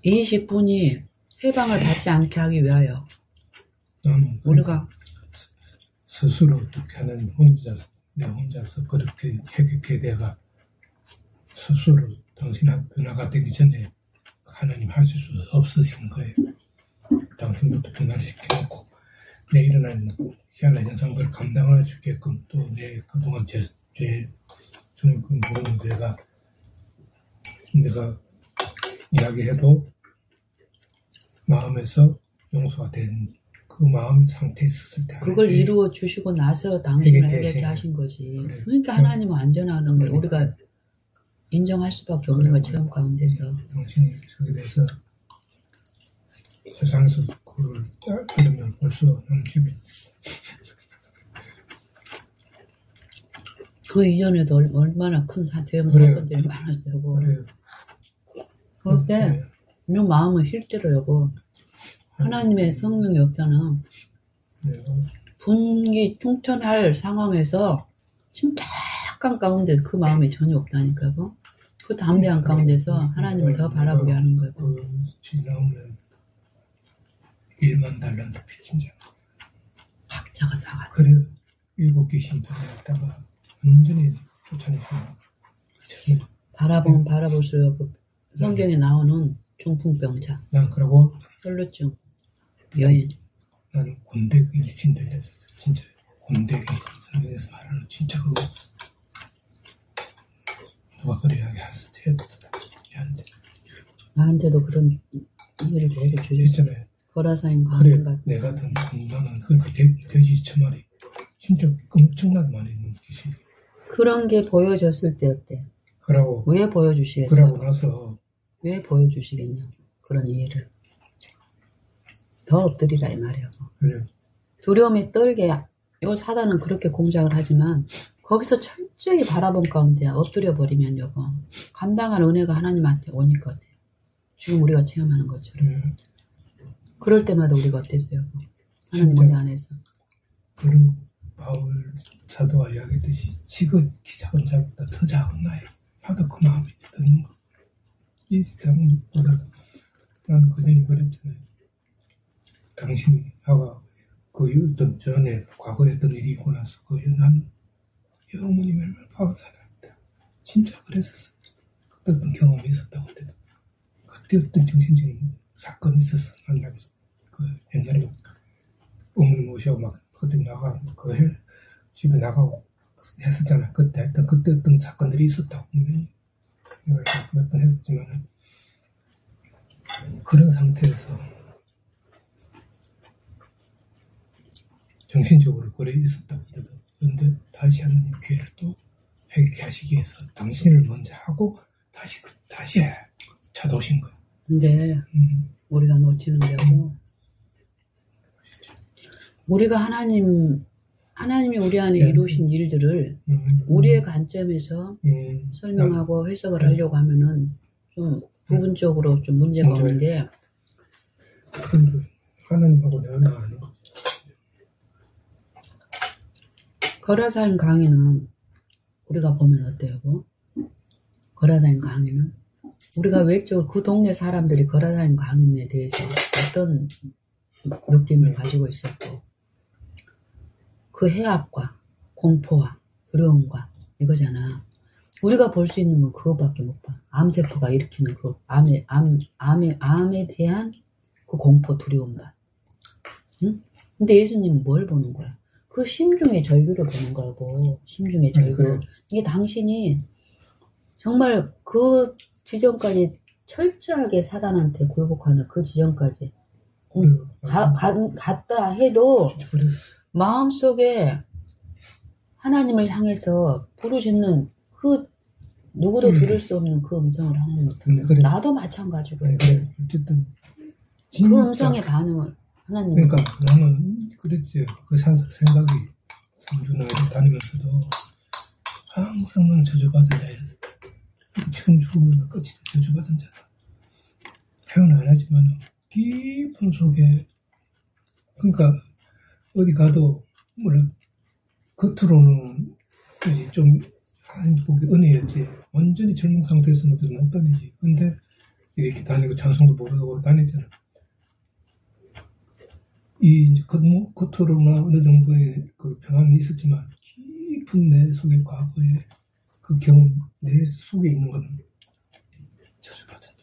20분이 해방을 받지 않게 하기 위하여 우리가 스스로 어떻게 하나님 내 혼자서 그렇게 해결해 내가 스스로 당신 변화가 되기 전에 하나님 하실 수 없으신 거예요. 당신부터 변화를 시켜놓고 내 일어나는 희한한 현상들을 감당할 수 있게끔 또 내 그동안 죄 저는 그 모든 내가 이야기해도 마음에서 용서가 된 그 마음 상태에 있었을 때 그걸 이루어 주시고 나서 당신을 해결케 하신 거지. 그래. 그러니까 하나님은 안전하는 걸 우리가 인정할 수밖에 없는 거 체험 가운데서. 당신이 저기 돼서 세상에서 그걸 들으면 벌써 너무 기분이 그 이전에도 얼마나 큰 사건들이 많았어요. 그래요. 그럴 때 이 마음은 실제로 여보 하나님의 성령이 없잖아. 분기 충천할 상황에서 침착한 가운데 그 마음이 전혀 없다니까. 그 담대한 가운데서 하나님을 더 바라보게 하는 거예요. 그 지나오면 1만 달란트 빚진 자. 각자가 다 같아. 그래 7개 신들에다가 온전히 쫓아내시는 바라보면 바라볼수록 성경에 나오는 중풍병자, 난 그러고 혈루증, 여인. 나는 곤대 일진 들렸어. 진짜 곤대 성경에서 말하는 진짜 그거였어. 누가 그래 이야기했을 때 나한테도 그런 이해를 계속 주셨잖아요. 거라사인 그래 내가 든 나는 그러니까 돼지 처마리 진짜 엄청나게 많이 있는 기술이 그런 게 보여졌을 때 어때? 그러고 왜 보여주시겠어요? 그러고 나서 왜 보여주시겠냐? 그런 이해를 더 엎드리라 이 말이에요. 그래. 두려움에 떨게 요 사단은 그렇게 공작을 하지만 거기서 철저히 바라본 가운데 엎드려 버리면 여보 감당할 은혜가 하나님한테 오니까 어때요? 지금 우리가 체험하는 것처럼 그럴 때마다 우리가 어땠어요? 하나님 은혜 안에서 그런 바울 사도가 이야기했듯이 지극히 작은 자보다 더 작은 나예요. 나도 그 마음이 드는 거. 이 세상보다 나는 그전에 그랬잖아요. 당신이 하고 그 어떤 전에 과거에 어떤 일이 있고 나서 난 영원히 맨날 바로 살았다. 진짜 그랬었어. 그때 어떤 경험이 있었다고 그때도. 그때 어떤 정신적인 사건이 있었어. 만나서 그 옛날에 어머니 모시고 막 그때 나가 집에 나가고 했었잖아. 그때 어떤 사건들이 있었다고 분명히 내가 몇 번 했었지만 그런 상태에서 정신적으로 그래 있었다고 해도 그런데 다시 하나님 기회를 또 회개하시기 위해서 당신을 먼저 하고 다시 찾아오신 거예요. 근데 우리가 놓치는 게고 우리가 하나님이 우리 안에 이루신 일들을 우리의 관점에서 설명하고 해석을 하려고 하면은 좀 부분적으로 좀 문제가 오는데 하나님하고 내가 아는 거. 거라사인 강의는 우리가 보면 어때요? 거라사인 강의는 우리가 외적으로 그 동네 사람들이 거라사인 강의에 대해서 어떤 느낌을 가지고 있었고 그 해악과 공포와 두려움과 이거잖아. 우리가 볼 수 있는 건 그거밖에 못 봐. 암세포가 일으키는 그 암에 대한 그 공포 두려움과. 응? 근데 예수님은 뭘 보는 거야? 그 심중의 절규를 보는 거고, 심중의 절규. 그래. 이게 당신이 정말 그 지점까지 철저하게 사단한테 굴복하는 그 지점까지 갔다 해도 마음속에 하나님을 향해서 부르짖는 그 누구도 들을 수 없는 그 음성을 하나님은 듣는 그래. 나도 마찬가지로 그래. 어쨌든 그 음성의 반응을 하나님 그러니까 나는 그랬지. 그 생각이 성주나 다니면서도 항상 나는 저주받은 자야. 처음 죽으면 끝이 저주받은 자다. 표현 안 하지만 깊은 속에 그러니까 어디 가도 뭐라 겉으로는 좀 보기 은혜였지. 완전히 젊은 상태에서는 못 다니지. 근데 이렇게 다니고 찬송도 모르고 다니잖아. 이제 겉으로나 어느 정도의 그 평안은 있었지만 깊은 내 속의 과거에 그 경험 내 속에 있는 거는 저주받았다.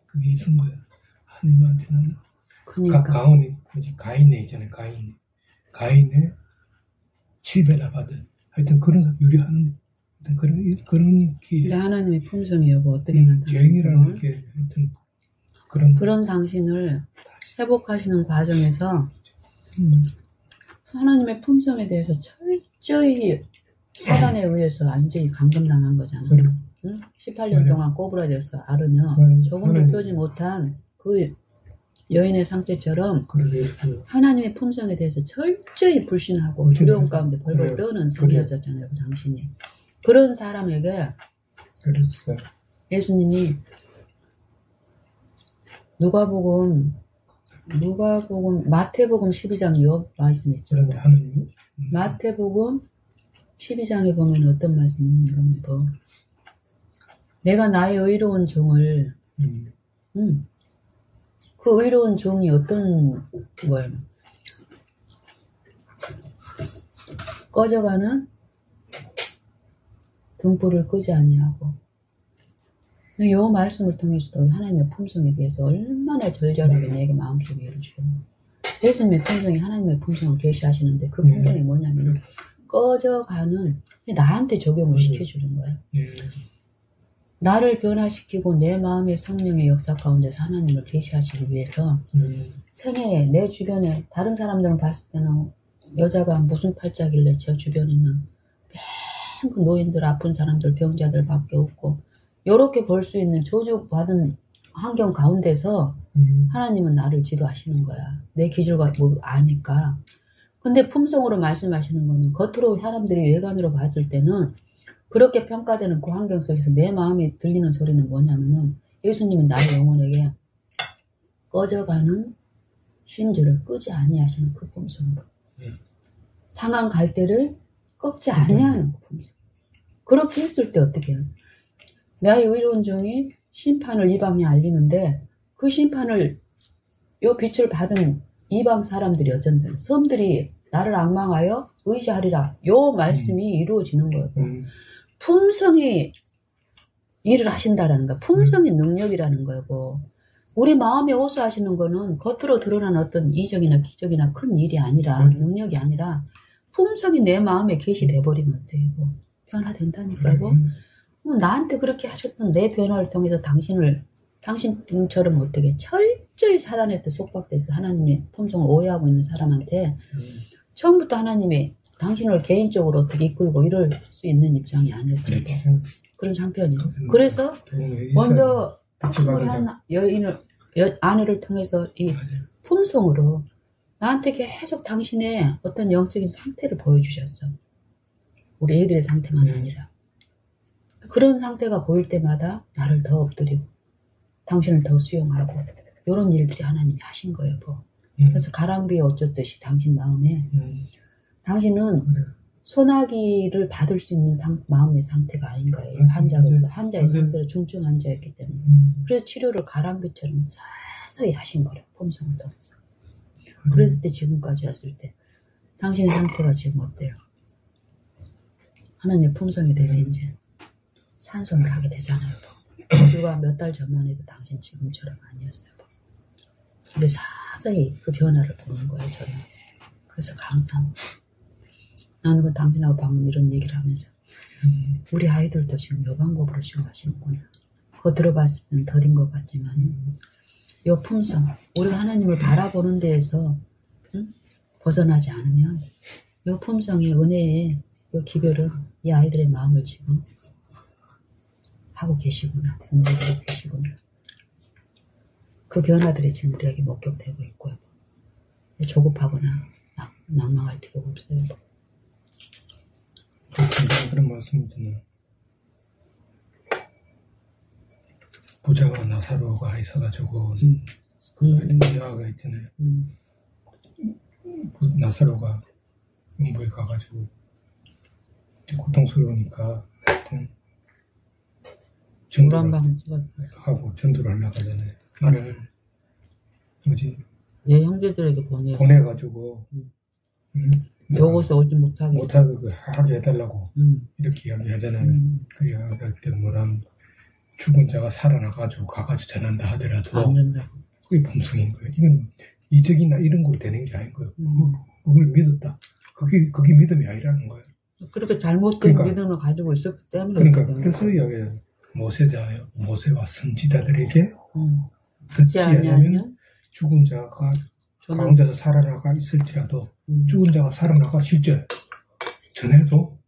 그게 있은 거야. 하나님한테는 그러니까 가인에 있잖아요. 가인의 7배나 받은 하여튼 그런 유리하는 그런 근데 하나님의 품성이 여보 어떻게 나타나는 죄인이라는 게 하여튼 그런 당신을 회복하시는 과정에서 하나님의 품성에 대해서 철저히 사단에 의해서 완전히 감금당한 거잖아. 응? 18년 동안 꼬부라져서 앓으며 조금도 펴지 못한 그 여인의 상태처럼 하나님의 품성에 대해서 철저히 불신하고 두려움 가운데 벌벌 떠는 삶이었잖아요. 당신이. 그런 사람에게 예수님이 마태복음 12장 요 말씀 있죠. 마태복음 12장에 보면 어떤 말씀인가 뭐 내가 나의 의로운 종을 그 의로운 종이 어떤 거예요? 꺼져가는 등불을 끄지 아니하고 이 말씀을 통해서도 하나님의 품성에 대해서 얼마나 절절하게 내게 마음속에 열어주셨나. 예수님의 품성이 하나님의 품성을 계시하시는데 그 품성이 뭐냐면 꺼져가는 나한테 적용을 시켜주는 거예요. 나를 변화시키고 내 마음의 성령의 역사 가운데서 하나님을 계시하시기 위해서 생애에 내 주변에 다른 사람들은 봤을 때는 여자가 무슨 팔자길래 저 주변에는 그 노인들, 아픈 사람들, 병자들 밖에 없고 이렇게 볼 수 있는 저주받은 환경 가운데서 하나님은 나를 지도하시는 거야. 내 기질과 뭐 아니까. 근데 품성으로 말씀하시는 거는 겉으로 사람들이 외관으로 봤을 때는 그렇게 평가되는 그 환경 속에서 내 마음에 들리는 소리는 뭐냐면은 예수님은 나의 영혼에게 꺼져가는 심지를 끄지 아니하시는 그 품성으로 상한 갈대를 꺾지 아니하는 그 품성. 그렇게 했을 때 어떻게 해요? 나의 의론종이 심판을 이방에 알리는데 그 심판을 요 빛을 받은 이방 사람들이 어쩐다. 섬들이 나를 앙망하여 의지하리라. 요 말씀이 이루어지는 거예요. 품성이 일을 하신다라는 거. 품성이 능력이라는 거고. 우리 마음에 오수하시는 거는 겉으로 드러난 어떤 이적이나 기적이나 큰 일이 아니라 능력이 아니라 품성이 내 마음에 계시돼 버리면 어때요? 변화된다니까요. 나한테 그렇게 하셨던 내 변화를 통해서 당신처럼 어떻게 철저히 사단한테 속박돼서 하나님의 품성을 오해하고 있는 사람한테 처음부터 하나님이 당신을 개인적으로 어떻게 이끌고 이럴 수 있는 입장이 아니었어요. 그런 상편이에요. 그래서 먼저 우리 한 아내를 통해서 이 품성으로 나한테 계속 당신의 어떤 영적인 상태를 보여주셨어. 우리 애들의 상태만 아니라. 그런 상태가 보일 때마다 나를 더 엎드리고 당신을 더 수용하고 이런 일들이 하나님이 하신 거예요. 그래서 가랑비에 어쩌듯이 당신 마음에 당신은 소나기를 받을 수 있는 마음의 상태가 아닌 거예요. 환자로서 환자의 상태로 중증 환자였기 때문에. 그래서 치료를 가랑비처럼 서서히 하신 거예요. 품성을 통해서. 그랬을 때 지금까지 왔을 때 당신의 상태가 지금 어때요? 하나님의 품성에 대해서 이제 찬송을 하게 되잖아요. 불과 몇 달 전만 해도 당신 지금처럼 아니었어요. 근데 서서히 그 변화를 보는 거예요. 저는. 그래서 감사합니다. 나는 그 당신하고 방금 이런 얘기를 하면서 우리 아이들도 지금 요 방법으로 지금 하시는구나. 겉으로 봤을 때는 더딘 것 같지만 요 품성, 우리가 하나님을 바라보는 데에서 벗어나지 않으면 요 품성의 은혜의 요 기별은 이 아이들의 마음을 지금 하고 계시구나. 공부하고 계시구나. 그 변화들이 지금 우리에게 목격되고 있고요. 조급하거나 낭망할 필요가 없어요. 그렇습니다. 그런 말씀이잖아요. 부자와 나사로가 있어가지고 대화가 있잖아요. 나사로가 음부에 가가지고 고통스러우니까 하여튼 하고 전도를 하려고 하잖아요. 나를 내 형제들에게 보내가지고 여기서 오지 못하게 하게 해달라고 이렇게 이야기하잖아요. 그 이야기할 때 뭐라면 죽은 자가 살아나가지고 가가지고 전한다 하더라도 그게 품성인 거예요. 이건 이적이나 이런 걸 되는 게 아닌 거예요. 그걸 믿었다. 그게 믿음이 아니라는 거예요. 그렇게 잘못된 믿음을 가지고 있었기 때문에. 그래서 이야기해요. 모세와 선지자들에게 듣지 않으면 죽은 자가 가운데서 살아나가 있을지라도 죽은 자가 살아나가 실제 전해도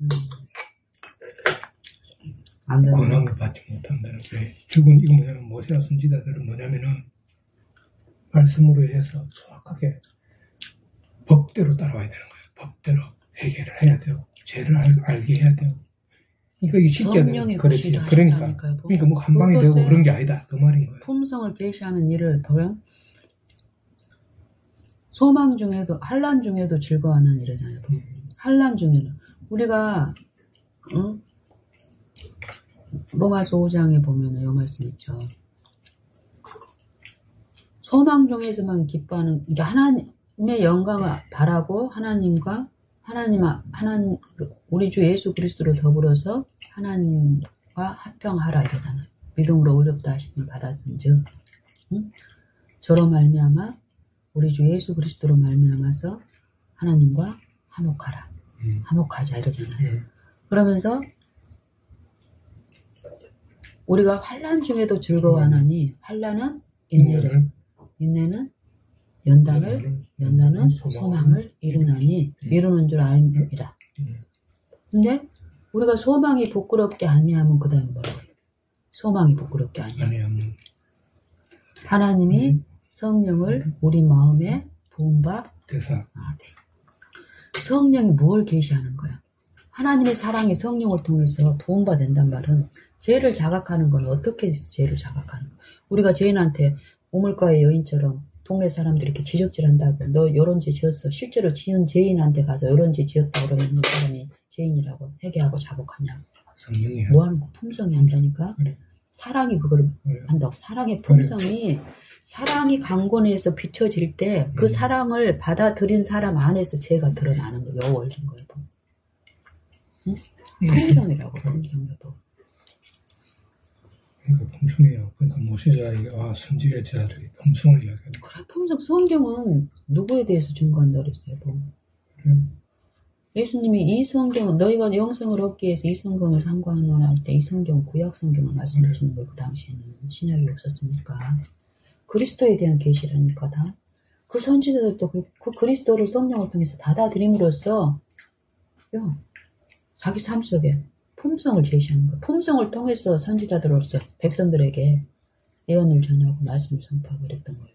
권함을 받지 못한다는 거예요. 이거 뭐냐면 모세와 선지자들은 뭐냐면은 말씀으로 해서 정확하게 법대로 따라와야 되는 거예요. 법대로 회개를 해야 돼요. 죄를 알게 해야 돼요. 이게 쉽게 하는 그렇지. 그러니까 뭐 한 방에 되고 그런 게 아니다. 그 말인 거예요. 품성을 계시하는 일을 보면 소망 중에도 환난 중에도 즐거워하는 일이잖아요. 환난 중에는 우리가 로마서 5장에 보면 이 말씀 있죠. 소망 중에서만 기뻐하는 그러니까 하나님의 영광을 바라고 하나님과 하나님 우리 주 예수 그리스도로 더불어서 하나님과 합평하라 이러잖아요. 믿음으로 의롭다 하심을 받았은즉 저로 말미암아 우리 주 예수 그리스도로 말미암아서 하나님과 화목하라. 화목하자 이러잖아요. 그러면서 우리가 환난 중에도 즐거워하나니 환난은 인내를 인내는 연단은 소망을 이루나니 이루는 줄 알미라. 근데 우리가 소망이 부끄럽게 아니하면 그 다음에 뭐라고 해요? 소망이 부끄럽게 아니하면 하나님이 성령을 우리 마음에 부은 바 대사. 성령이 뭘 계시하는 거야? 하나님의 사랑이 성령을 통해서 부은 바 된단 말은 죄를 자각하는 건 어떻게 죄를 자각하는 거야? 우리가 죄인한테 우물가의 여인처럼 동네 사람들이 이렇게 지적질한다고 너 요런 죄 지었어. 실제로 지은 죄인한테 가서 요런 죄 지었다 그러면 그 사람이 죄인이라고 회개하고 자복하냐? 성령이 뭐 하는 거? 품성이 한다니까? 그래. 사랑이 그걸 그래. 한다고. 사랑의 품성이, 사랑이 강건해서 비춰질 때 그 사랑을 받아들인 사람 안에서 죄가 드러나는 거예요. 원리인 거예요. 응? 품성이라고, 품성이라고. 그러니까 품성이에요. 그러니까 모세자에게 성질의 자들이 품성을 이야기하는 거예요. 그래, 품성. 성경은 누구에 대해서 증거한다 그랬어요. 예수님이 이 성경, 너희가 영생을 얻기 위해서 이 성경을 상고하노라 할 때 이 성경, 구약 성경을 말씀하시는 거예요. 그 당시에는 신약이 없었으니까. 그리스도에 대한 계시라니까 다. 그 선지자들도 그 그리스도를 성령을 통해서 받아들임으로써 자기 삶 속에 품성을 제시하는 거예요. 품성을 통해서 선지자들로서 백성들에게 예언을 전하고 말씀을 선포하고 그랬던 거예요.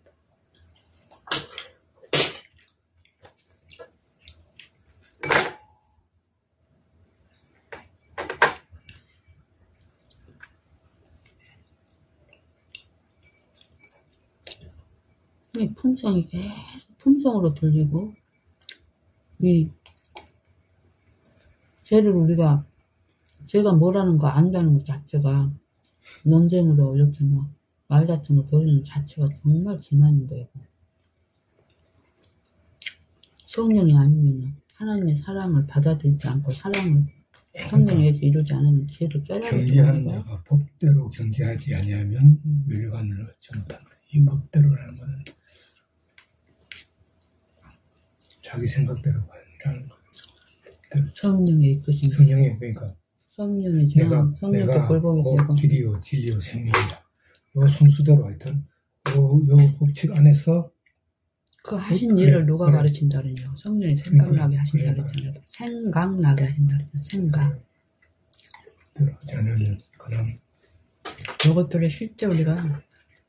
품성이 계속 품성으로 들리고, 이 제가 뭐라는 거 안다는 것 자체가 논쟁으로 이렇게 막 말다툼을 벌이는 자체가 정말 기만인 거예요. 성령이 아니면 하나님의 사랑을 받아들이지 않고 사랑을 성령에서 이루지 않으면 죄를 깨달을 경계하는 자가 법대로 경계하지 아니하면 멸관을 얻지 못한다. 이 법대로라는 것은 자기 생각대로가 아니라는 거예요. 성령의 이끄신 성령의, 그러니까 성령의 성령께 굴복이 되고 길이요 진리요 생명이다. 요 순수대로 하여튼 요 법칙 안에서 그 하신 일을 누가 가르친다 그러냐고. 성령이 생각나게 하신다 그랬잖아요. 생각나게 하신다 그랬잖아요. 생각. 하지 않으면 그냥 이것들을 실제 우리가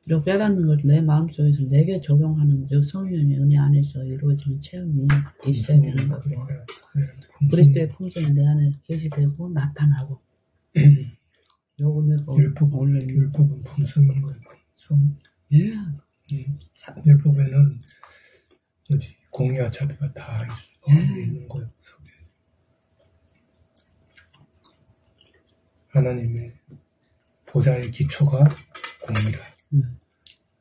이렇게 깨닫는 것을 내 마음속에서 내게 적용하는 성령의 은혜 안에서 이루어지는 체험이 있어야 되는 거고요. 그리스도의 품성이 내 안에 계시되고 나타나고 요거 내가 율법은 품성인 거예요. 품성. 예. 율법에는 뭐지 공의와 자비가 다 있는 거예요. 속에. 하나님의 보좌의 기초가 공의라.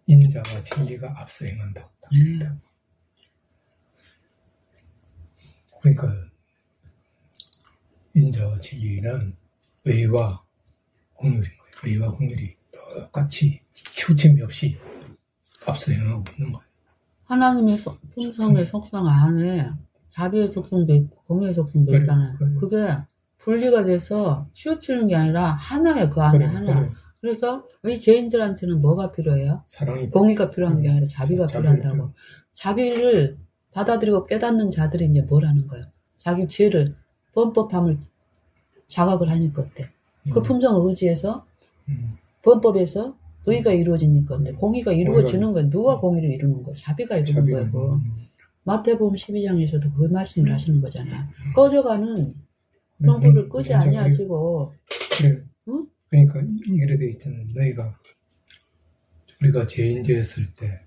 인자와 진리가 앞서 행한다고. 그러니까 인자와 진리는 의와 공율인 거예요. 의와 공율이 똑같이 치우침이 없이 앞서 행하고 있는 거예요. 하나님의 품성의 속성 안에 자비의 속성도 있고 공의의 속성도 있잖아요. 그게 분리가 돼서 치우치는 게 아니라 하나예요. 그 안에 하나. 그래서 우리 죄인들한테는 뭐가 필요해요? 사랑이 공의가 필요한 게 아니라 자비가 필요하다고. 자비를 받아들이고 깨닫는 자들이 이제 뭐라는 거예요? 자기 죄를 범법함을 자각을 하니까 어때? 그 품성을 의지해서 범법에서 의가 이루어지니까 어때? 공의가 이루어지는 거예요. 누가 공의를 이루는 거예요? 자비가 이루는 거예요. 마태복음 12장에서도 그 말씀을 하시는 거잖아. 꺼져가는 등불을 끄지 아니하시고 응? 그러니까 이래 돼 있잖아요. 우리가 죄인 되었을 때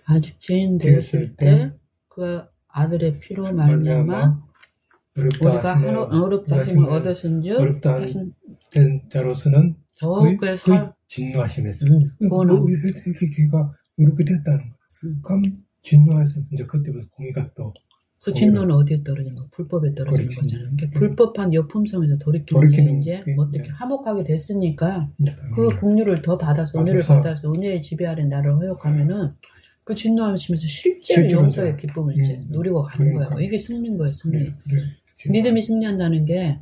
아직 죄인 되었을 때 그 아들의 피로 말미암아 우리가 어렵다 힘을 얻었은즉 어렵다 된 자로서는 더욱 진노하심에서 걔가 이렇게 됐다는 거예요. 그럼 진노해서 이제 그때부터 공의가 또 그 진노는 어디에 떨어지는 거? 불법에 떨어지는 거잖아요. 그러니까 불법한 여품성에서 돌이키는 이제 어떻게 화목하게 됐으니까 그 공유를 더 받아서 은혜를 받아서 은혜의 지배 아래 나를 허용하면은 그 진노하시면서 실제로 용서의 기쁨을 이제 누리고 가는 거예요. 이게 승리인 거예요. 승리. 믿음이 승리한다는 게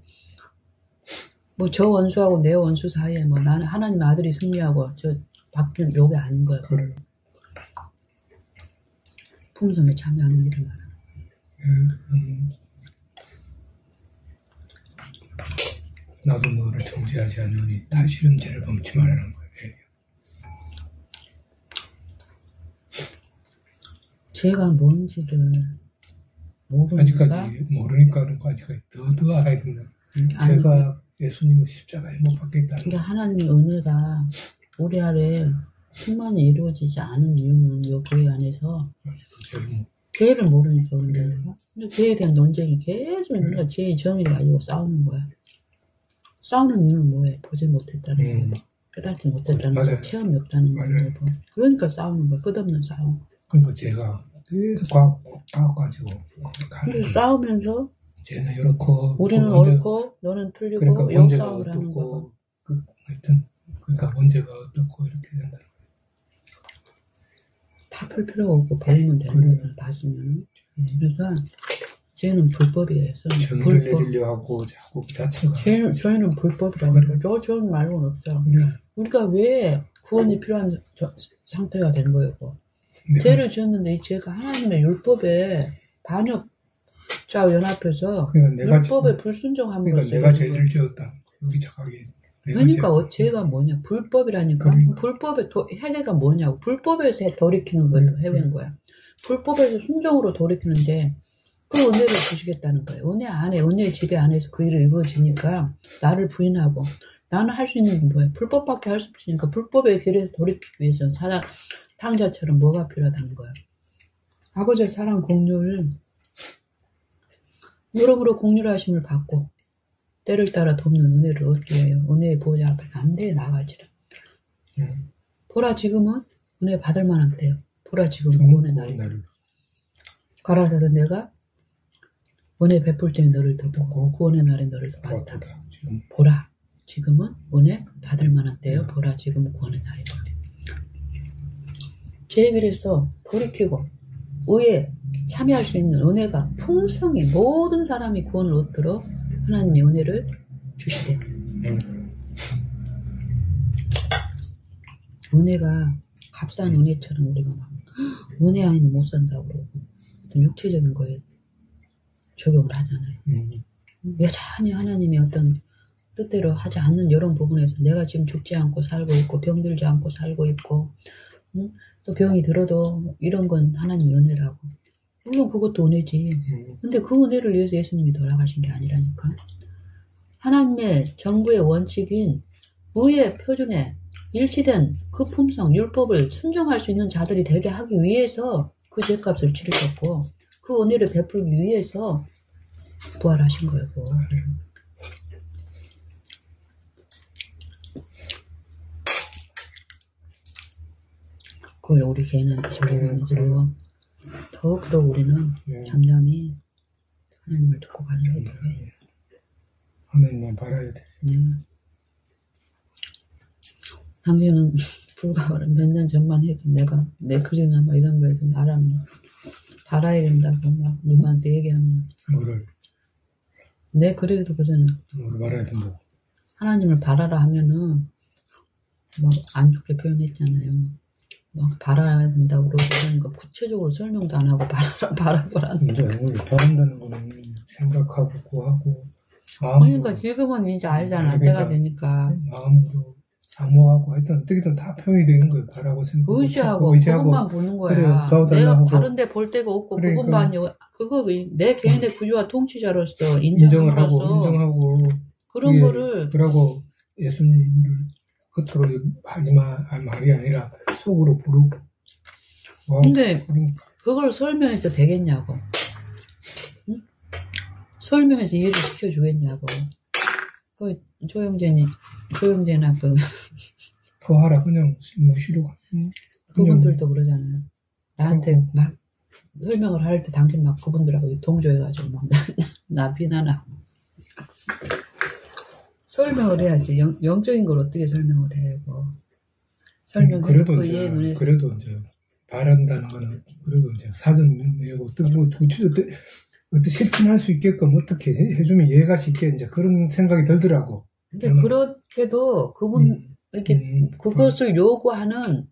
뭐 저 원수하고 내 원수 사이에 뭐 나는 하나님의 아들이 승리하고 저 바뀐 요게 아닌 거예요. 품성에 참여하는 일을 말하는. 나도 너를 정죄하지 않으니 다시는 죄를 범치 말라는 거예요. 죄가 뭔지를 모르니까 아직까지 모르니까 그런 거 아직까지 더 알아야 된다. 죄가 예수님은 십자가에 못 박겠다. 그러니까 하나님의 은혜가 우리 아래 충만히 이루어지지 않은 이유는 이 교회 안에서 죄를 모르니까. 근데 죄에 대한 논쟁이 계속 있으니까 죄의 정의를 가지고 싸우는 거야. 싸우는 이유는 뭐예요? 보지 못했다는 거. 깨닫지 못했다는 거. 맞아요. 체험이 없다는 맞아요. 거고. 그러니까 싸우는 거야. 끝없는 싸움. 그러니까 제가 계속 가가지고 그래서 싸우면서 쟤는 이렇고 우리는 옳고 너는 틀리고 그러니까 영 문제가 싸움을 하는 거고. 어떻고 하여튼 그러니까 문제가 어떻고 이렇게 된다. 다 풀 필요가 없고 버리면 되는 거잖아. 다 쓰면. 그래서 쟤는 불법이에요. 정의를 내리려 하고 자꾸 그 자체가 저희는 불법이라고 그래요. 저는 말고는 없죠. 우리가 왜 구원이 필요한 상태가 된 거예요? 죄를 지었는데 이 죄가 하나님의 율법에 반역자 연합해서 그러니까 율법에 불순종함으로써 그러니까 내가 죄를 지었다. 여기 착하게 그러니까 죄가 뭐냐? 불법이라니까. 불법의 해계가 뭐냐고. 불법에서 돌이키는 거예요. 해계인 거야. 불법에서 순종으로 돌이키는데 그 은혜를 주시겠다는 거예요. 은혜의 지배 안에서 그 일을 이루어지니까 나를 부인하고 나는 할 수 있는 건 뭐야? 불법밖에 할 수 없으니까 불법의 길에서 돌이키기 위해서는 탕자처럼 뭐가 필요하다는 거야. 아버지의 사랑 공유를 여러모로 공유를 하심을 받고 때를 따라 돕는 은혜를 얻기 위하여 은혜의 보호자 앞에 담대히 나아갈지라. 보라 지금은 은혜 받을 만한 때요. 보라 지금은 구원의 날이다. 가라사대 내가 은혜 베풀 때에 너를 돕고 구원의 날에 너를 도왔다. 보라 지금은 은혜 받을 만한 때요. 보라 지금은 구원의 날이다. 죄의 길에서 돌이키고 의에 참여할 수 있는 은혜가 풍성히 모든 사람이 구원을 얻도록 하나님의 은혜를 주시대. 은혜가 값싼 은혜처럼 우리가 막 은혜 아니면 못 산다고 그러고 어떤 육체적인 거에 적용을 하잖아요. 여전히 하나님의 어떤 뜻대로 하지 않는 이런 부분에서 내가 지금 죽지 않고 살고 있고 병들지 않고 살고 있고 또 병이 들어도 이런 건 하나님의 은혜라고. 물론 그것도 은혜지. 근데 그 은혜를 위해서 예수님이 돌아가신 게 아니라니까. 하나님의 정부의 원칙인 의의 표준에 일치된 그 품성, 율법을 순종할 수 있는 자들이 되게 하기 위해서 그 죄값을 치르셨고 그 은혜를 베풀기 위해서 부활하신 거예요. 그걸 우리 개인한테 적용하면서 더욱더 우리는 잠잠히 하나님을 듣고 가는 거예요. 하나님만 바라야 돼. 당신은 불과 몇 년 전만 해도 내가 내 글이나 뭐 이런 거에 알아면 바라야 된다고 막 누구한테 얘기하면 뭐를? 내 글에도 그러잖아. 뭐를 바라야 된다고? 하나님을 바라라 하면은 막 안 좋게 표현했잖아요. 막 바라야 된다고 그러고 그러니까 구체적으로 설명도 안 하고 바라보라는. 이제 바란다는 거는 생각하고 구하고 그러니까 지금은 이제 알잖아. 때가 되니까. 마음으로 사모하고 하여튼 어떻게든 다 표현이 되는 거예요. 바라고 생각하고 의지하고 그것만 보는 거야. 그래, 내가 다른 데 볼 데가 없고 그러니까, 그것만 그거 내 개인의 구주와 통치자로서 인정을 하고 그런 거를 그러고 예수님을 겉으로 하지 말이 아니라 속으로 부르고. 근데 그걸 설명해서 되겠냐고. 응? 설명해서 이해를 시켜주겠냐고. 그 조영재나 토하라 그냥 무시로. 그분들도 그러잖아요. 나한테 막 설명을 할 때 당신 막 그분들하고 동조해가지고 막 나 비난하고. 설명을 해야지. 영적인 걸 어떻게 설명을 해. 설명해놓고 얘 눈에서. 그래도 이제 바란다는 거는 그래도 이제 사전 내고 어떻게 실천할 수 있게끔 어떻게 해주면 이해가 쉽게 이제 그런 생각이 들더라고. 근데 그렇게도 이렇게 그것을 요구하는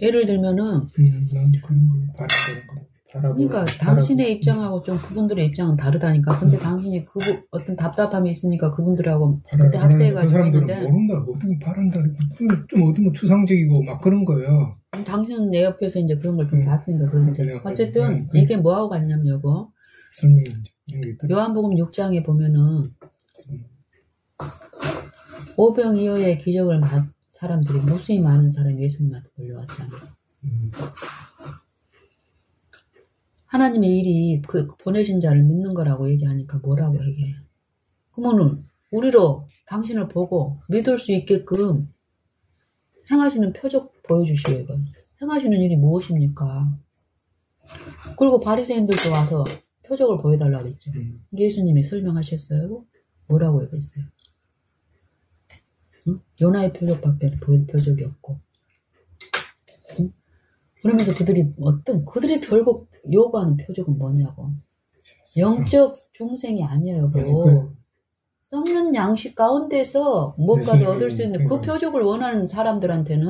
예를 들면은 난 그런 걸 바란다는 거. 그러니까 당신의 입장하고 좀 그분들의 입장은 다르다니까. 근데 당신이 어떤 답답함이 있으니까 그분들하고 그때 합세해가지고 그 사람들은 했는데 모른다. 어떻게 바란다. 좀 어디 추상적이고 막 그런 거예요. 당신은 내 옆에서 이제 그런 걸 좀 봤으니까 그런데 어쨌든 이게 뭐하고 같냐면 여보 요한복음 6장에 보면은 오병이어의 기적을 사람들이 무수히 많은 사람이 예수님한테 몰려왔잖아요. 하나님의 일이 그 보내신 자를 믿는 거라고 얘기하니까 뭐라고 얘기해요? 그러면은 우리로 당신을 보고 믿을 수 있게끔 행하시는 표적 보여주시오. 이건 행하시는 일이 무엇입니까? 그리고 바리새인들도 와서 표적을 보여달라고 그랬죠. 예수님이 설명하셨어요. 뭐라고 얘기했어요? 응? 요나의 표적밖에 보일 표적이 없고. 응? 그러면서 그들이 결국 요구하는 표적은 뭐냐고. 영적 중생이 아니에요. 썩는 양식 가운데서 뭔가를 얻을 수 있는 그 표적을 원하는 사람들한테는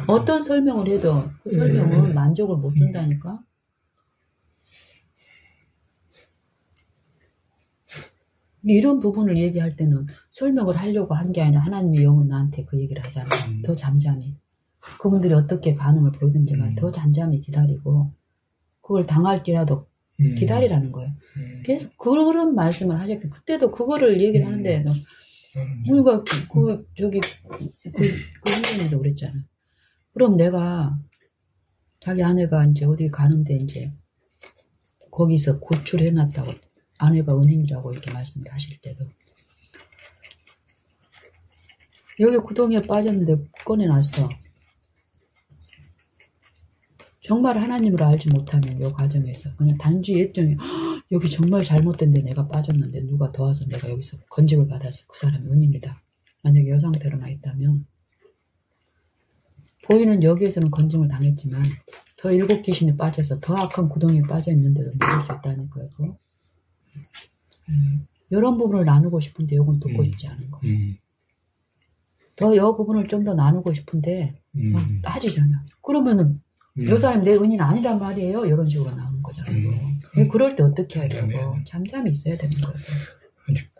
어떤 설명을 해도 그 설명은 만족을 못 준다니까. 이런 부분을 얘기할 때는 설명을 하려고 한 게 아니라 하나님의 영은 나한테 그 얘기를 하잖아. 더 잠잠히. 그분들이 어떻게 반응을 보이든지 간에 더 잠잠히 기다리고 그걸 당할지라도 기다리라는 거예요. 계속 그런 말씀을 하셨고 그때도 그거를 얘기를 하는데 우리가 그 선생님도 그랬잖아. 그럼 내가 자기 아내가 이제 어디 가는데 이제 거기서 고출해놨다고 아내가 은인이라고 이렇게 말씀을 하실 때도 여기 구덩이에 빠졌는데 꺼내놨어. 정말 하나님을 알지 못하면 이 과정에서 그냥 단지 일종의 여기 정말 잘못된 데 내가 빠졌는데 누가 도와서 내가 여기서 건집을 받았어. 그 사람이 은인이다. 만약에 이 상태로만 있다면 보이는 여기에서는 건짐을 당했지만 더 7 귀신이 빠져서 더 악한 구덩이에 빠져 있는데도 모를 수 있다는 거예요. 이런 부분을 나누고 싶은데 이건 듣고 있지 않은 거예요. 더 이 부분을 좀 더 나누고 싶은데 따지잖아. 그러면은 이 사람이 내 은인 아니란 말이에요. 이런 식으로 나오는 거잖아요. 그럴 때 어떻게 해야 되고 잠잠히 있어야 되는 거예요.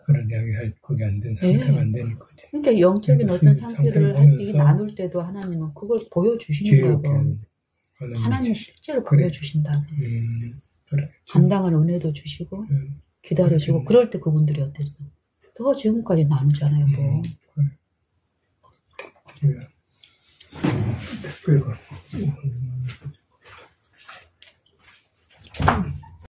그런 이야기 그게 안 된 상태가 안 되는 거지. 그러니까 영적인 어떤 상태를 할 때 나눌 때도 하나님은 그걸 보여주시는 거고 하나님 실제로 보여주신다고. 감당할 은혜도 주시고 기다려주고 그럴 때 그분들이 어땠어? 더 지금까지 나누잖아요. 뭐. 그래.